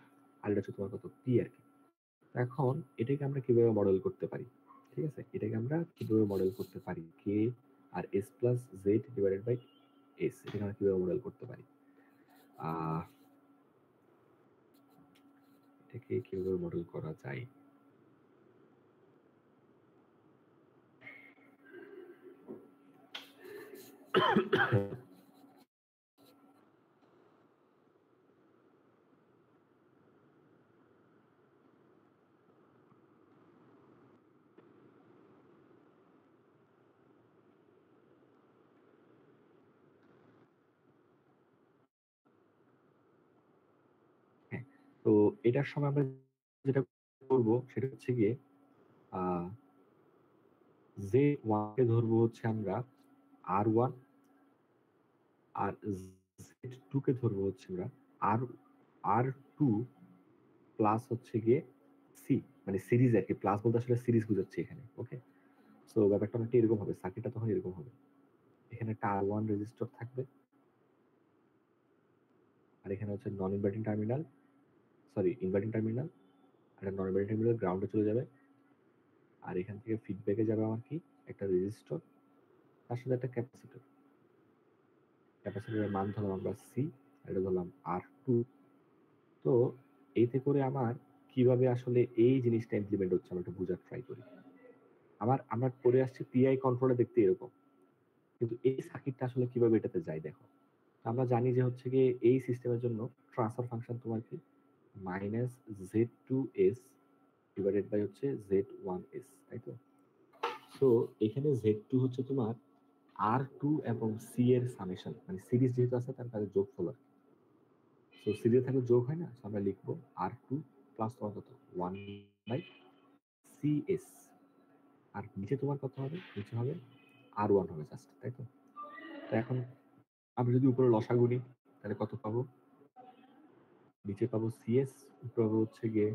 আর এটা হচ্ছে তোমার কত? পি আর কি। এখন এটাকে আমরা কিভাবে মডেল করতে পারি? ঠিক আছে, এটাকে আমরা কিভাবে মডেল করতে পারি? কে আর S plus Z divided by S, এটাকে আমরা কিভাবে মডেল করতে পারি? আহ এটাকে কিভাবে মডেল করা যায়? তো এটার সময় আমরা যেটা করব সেটা হচ্ছে গিয়ে যে ওয়ানকে ধরবো হচ্ছে আমরা R1, আর Z2 কে ধরবো হচ্ছে আমরা R2 প্লাস হচ্ছে গিয়ে সি, মানে সিরিজ আর কি, প্লাস বলতে আসলে সিরিজ বুঝাচ্ছি এখানে। ওকে, সো ব্যাপারটা অনেকটা এরকম হবে, সার্কিটটা তখন এরকম হবে। এখানে একটা R1 রেজিস্টর থাকবে, আর এখানে হচ্ছে non inverting terminal, sorry inverting terminal, আর নন ইনভার্টিং টার্মিনাল গ্রাউন্ডে চলে যাবে। আর এখান থেকে ফিডব্যাকে যাবে আমার কি, একটা রেজিস্টর, তার সাথে একটা ক্যাপাসিটর। ক্যাপাসিটরের মান ধরলাম আমরা সি, আর এটা ধরলাম R2। তো এতে করে আমার কিভাবে আসলে এই জিনিসটা ইমপ্লিমেন্ট হচ্ছে আমরা একটু বোঝার ট্রাই করি। আমরা পড়ে আসছি পিআই কন্ট্রোলে দেখতে এরকম, কিন্তু এই সার্কিটটা আসলে কিভাবে এটাতে যায় দেখো। আমরা জানি যে হচ্ছে গিয়ে এই সিস্টেমের জন্য ট্রান্সফার ফাংশন তোমার কি মাইনাস Z2S ডিভাইডেড বাই হচ্ছে Z1S, তাই তো? সো এখানে Z2 হচ্ছে তোমার R2 এবং C এর সামেশন, মানে সিরিজ যেহেতু আছে তার কাছে যোগফল আর কি। সো সিরিজে থাকলে যোগ হয় না, আমরা লিখবো R2 প্লাস তোমার কত 1 বাই CS, আর নিচে তোমার কত হবে, নিচে হবে R1 হবে জাস্ট, তাই তো? তো এখন আমি যদি উপরে লসাগু নিই তাহলে কত পাবো, নিচে পাবো CS, উপরে পাবো হচ্ছে গিয়ে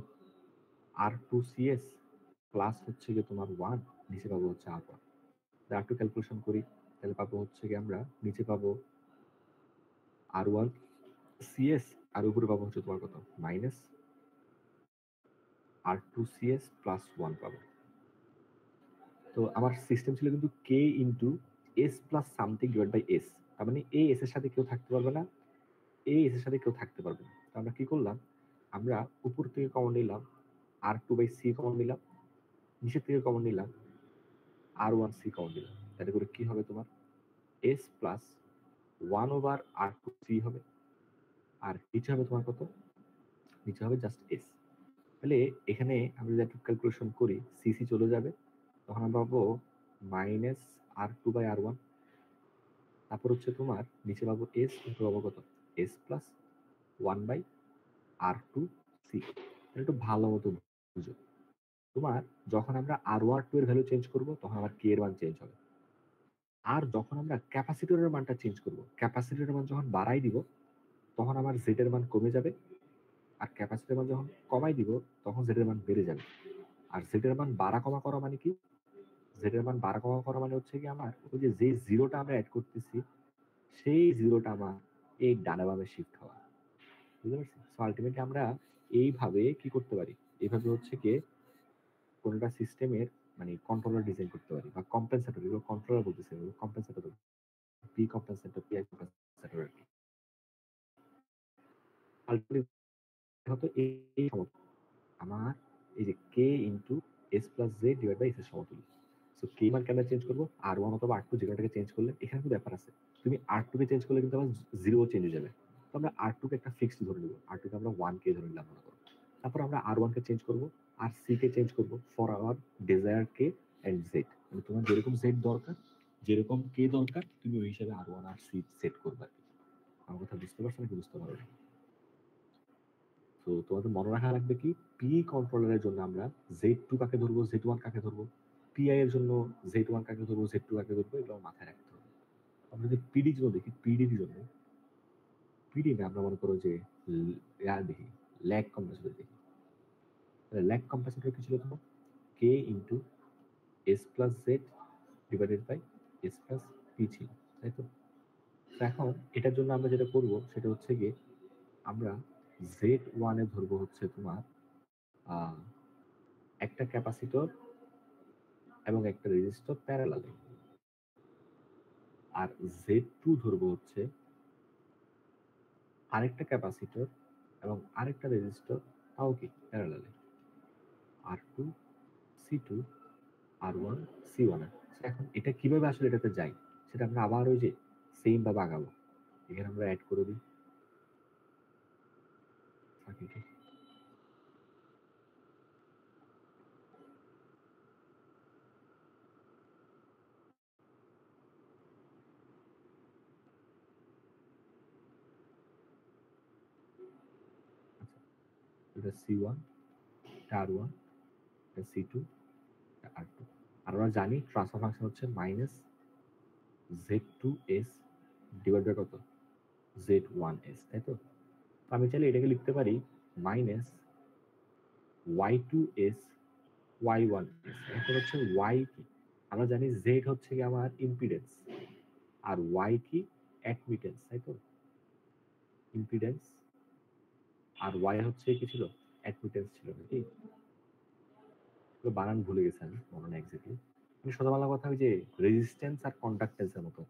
R2CS প্লাস হচ্ছে গিয়ে তোমার 1, নিচে পাবো হচ্ছে R1। R2 ক্যালকুলেশন করি তাহলে পাবো হচ্ছে গিয়ে আমরা নিচে পাবো R1CS, আর উপরে পাবো হচ্ছে তোমার কত মাইনাস R2CS প্লাস 1 পাবো। তো আমার সিস্টেম ছিল কিন্তু K into S plus something divide by S, তার মানে এই S এর সাথে কেউ থাকতে পারবে না, এই S এর সাথে কেউ থাকতে পারবে না। তো আমরা কি করলাম, আমরা উপর থেকে কমন নিলাম R2 বাই C কমন নিলাম, নিচের থেকে কমন নিলাম R1C কমন নিলাম, তাহলে করে কি হবে তোমার S প্লাস 1 ওভার R2C হবে, আর নিচে হবে তোমার কত, নিচে হবে জাস্ট S। তাহলে এখানে আমরা যদি একটু ক্যালকুলেশন করি সিসি চলে যাবে, তখন আমরা পাবো মাইনাস R2 বাই R1, তারপর হচ্ছে তোমার নিচে পাবো S, উপরে পাবো কত S প্লাস 1 বাই R2C। একটু ভালো মতো বুঝো, তোমার যখন আমরা R12 এর ভ্যালু চেঞ্জ করব তখন আমার K এর মান চেঞ্জ হবে, আর যখন আমরা ক্যাপাসিটরের মানটা চেঞ্জ করব, ক্যাপাসিটরের মান যখন বাড়াই দিব তখন আমার Z এর মান কমে যাবে, আর ক্যাপাসিটরের মান যখন কমাই দিব তখন Z এর মান বেড়ে যাবে। আর Z এর মান বাড়া কমা করা মানে কি, Z এর মান বাড়া কমা করা মানে হচ্ছে কি আমার ওই যে জিরোটা আমরা অ্যাড করতেছি সেই জিরোটা আমার এই ডানা বামে শিফট হওয়া, বুঝতে পারছি? সো আলটিমেটলি আমরা এইভাবে কি করতে পারি, এইভাবে হচ্ছে কি কোনটা সিস্টেমের মানে কন্ট্রোলার ডিজাইন করতে পারি, বা কম্পেনসেটর, এগুলো কন্ট্রোলার বলতেছি, এগুলো কম্পেনসেটর, পি কম্পেনসেটর, পিআই কম্পেনসেটর আর কি। আলটিমেটলি হয়তো এই সমতুল্য আমার এই যে K into S plus Z divide by S এর সমতুল্য। সো কে মান কেন চেঞ্জ করবো, R1 অথবা R2 যে কোনোটাকে চেঞ্জ করলে, এখানে কিন্তু ব্যাপার আছে, তুমি R2 কে চেঞ্জ করলে কিন্তু আমার জিরো চেঞ্জ হয়ে যাবে। তো আমরা R2 কে একটা ফিক্সড ধরে নেবো, R2 কে আমরা 1K ধরে নিলাম মনে করো। তারপর আমরা R1 কে চেঞ্জ করবো, আর সি কে চেঞ্জ করবো for our desire K and Z, মানে তোমার যেরকম জেড দরকার, যেরকম কে দরকার, তুমি ওই হিসাবে R1 আর সি সেট করবে। আমার কথা বুঝতে পারছো নাকি বুঝতে পারো না? তো তোমাদের মনে রাখা লাগবে কি, পি কন্ট্রোলারের জন্য আমরা Z2 কাকে ধরবো, Z1 কাকে ধরবো, পিআই এর জন্য Z1 কাকে ধরবো, Z2 কাকে ধরবো, এগুলো মাথায় রাখতে হবে। আমরা যদি পিডির জন্য দেখি, পিডির জন্য পিডি না আমরা মনে করো যে দেখি ল্যাগ কম্প্রেসর দেখি, ল্যাগ কম্প্রেসর কি ছিল তোমার K into S plus Z divided by S plus P ছিল, তাই তো? এখন এটার জন্য আমরা যেটা করব সেটা হচ্ছে গিয়ে আমরা Z1 এ ধরবো হচ্ছে তোমার একটা ক্যাপাসিটর এবং একটা রেজিস্টর প্যারালালে, আর Z2 ধরবো হচ্ছে আরেকটা ক্যাপাসিটর এবং আরেকটা রেজিস্টর, তাও কি প্যারালালে, R2 C2 R1 C1। এখন এটা কিভাবে আসলে এটাতে যাই সেটা আমরা আবার ওই যে সেম ভাবে আগাবো। এখানে আমরা অ্যাড করে দিই সার্কিটে। এটা C1, এটা R1, এটা C2, এটা R2। আর আমরা জানি ট্রান্সফার ফাংশন হচ্ছে মাইনাস Z2S ডিভাইড বাই কত Z1S, তাই তো? আমি চাইলে এটাকে লিখতে পারি মাইনাস Y2S Y1S। এখন হচ্ছে Y কি? আমরা জানি Z হচ্ছে কি আমার ইম্পিডেন্স আর Y কি অ্যাডমিটেন্স, তাই তো? ইম্পিডেন্স আর Y হচ্ছে কি ছিল অ্যাডমিটেন্স ছিল নাকি? বানান ভুলে গেছি আমি, মনে নেই এক্স্যাক্টলি। আমি সোজা বাংলা কথা ওই যে রেজিস্ট্যান্স আর কন্ডাক্টেন্সের মতো।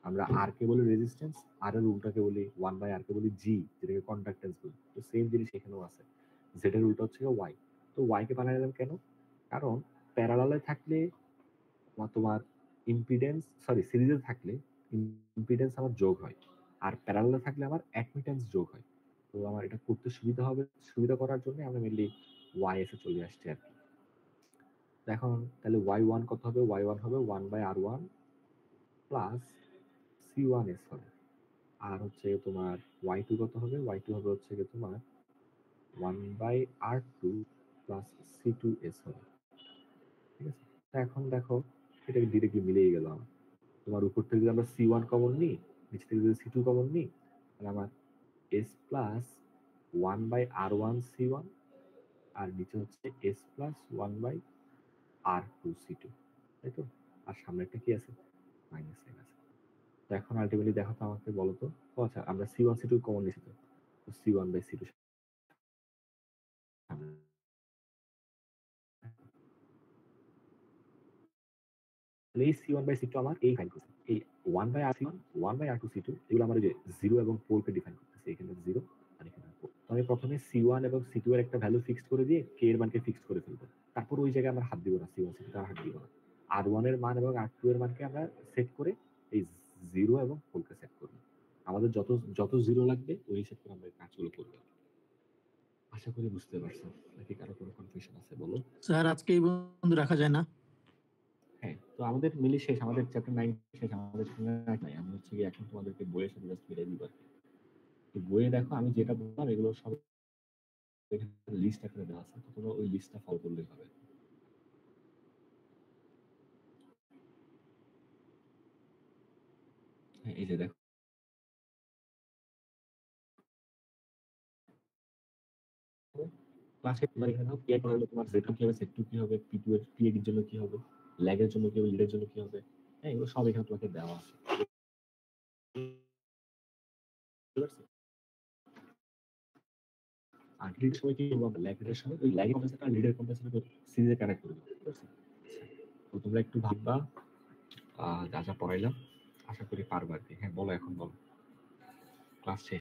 আমরা আর কে বলি রেজিস্ট্যান্স, আর এর উল্টাকে বলি 1/r কে বলি জি, যেটাকে কন্ডাক্টেন্স বলি। তো সেম জিনিস এখানেও আছে, জেড এর উল্টা হচ্ছে ওয়াই। তো ওয়াই কে বানাইলাম কেন? কারণ প্যারালালে থাকলে তোমার ইম্পিডেন্স, সরি সিরিজে থাকলে ইম্পিডেন্স আমার যোগ হয়, আর প্যারালালে থাকলে আমার অ্যাডমিটেন্স যোগ হয়। তো আমার এটা করতে সুবিধা হবে, সুবিধা করার জন্য আমরা মেনলি ওয়াই এসে চলে আসছি আর কি। এখন তাহলে y1 কত হবে? y1 হবে 1/r1 প্লাস c1s হবে। আর হচ্ছে তোমার y2 কত হবে? y2 হবে হচ্ছে কি তোমার 1/r2 প্লাস c2s হবে। ঠিক আছে, এখন দেখো এটা ডিরেক্টলি মিলেই গেল আমার। তোমার উপর থেকে যদি আমরা c1 কমন নিই, নিচ থেকে যদি c2 কমন নিই, তাহলে আমার s প্লাস 1/r1 c1 আর নিচে হচ্ছে s প্লাস 1/r2 c2, তাই তো? আর সামনে একটা কি আছে? মাইনাস সাইন আছে। তো এখন আলটিমেটলি দেখো তো আমাকে বলো তো, ও আচ্ছা আমরা c1 c2 কমন নিয়েছি, তো c1/c2 এই c1/c2 আমার এই ফাইন করছে, এই 1/r1 1/r2c2 এগুলো আমার যে 0 এবং 4 কে ডিফাইন করতেছে। এখানে 0 আর এখানে 4। তো আমি প্রথমে c1 এবং c2 এর একটা ভ্যালু ফিক্সড করে দিয়ে k এর মানকে ফিক্সড করে ফেলবো। তারপর ওই জায়গায় আমরা হাত দিব না, c1 c2 তে হাত দিব না। r1 এর মান এবং r2 এর মানকে আমরা সেট করে এই 0 এবং 4 কে সেট করব। আমাদের যত যত 0 লাগবে ওই হিসাব করে আমরা এই কাজগুলো করব। আশা করি বুঝতে পারছো, নাকি কারো কোনো কনফিউশন আছে বলো? স্যার আজকে এই বন্ধু রাখা যায় না? হ্যাঁ, তো আমাদের মিলি শেষ, আমাদের চ্যাপ্টার 9 শেষ, আমাদের সঙ্গে নাই। আমি হচ্ছে কি এখন তোমাদেরকে বইয়ের সাথে জাস্ট মিলাই দিব। তো বইয়ে দেখো আমি যেটা বললাম এগুলো সব এখানে লিস্ট আকারে দেওয়া আছে, তো তোমরা ওই লিস্টটা ফলো করলেই হবে। হ্যাঁ, এই যে দেখো ক্লাসে তোমার এখানে পি এর হলো তোমার জেড কি হবে, সেট টু কি হবে, পি2 এর পি এর জন্য কি হবে, ল্যাগের জন্য কি হবে, লিডের জন্য কি হবে। হ্যাঁ, এগুলো সব এখানে তোমাকে দেওয়া আছে। বুঝতে পারছো? আর লিডের সময় কি করবো আমরা? ল্যাগের সময় ওই ল্যাগের কম্পেন্সেটর আর লিডের কম্পেন্সেটর সিরিজে কানেক্ট করে দেবো। বুঝতে পারছো? তো তোমরা একটু ভাববা যা যা পড়াইলাম, আশা করি পারবা আর কি। হ্যাঁ বলো, এখন বলো, ক্লাস শেষ।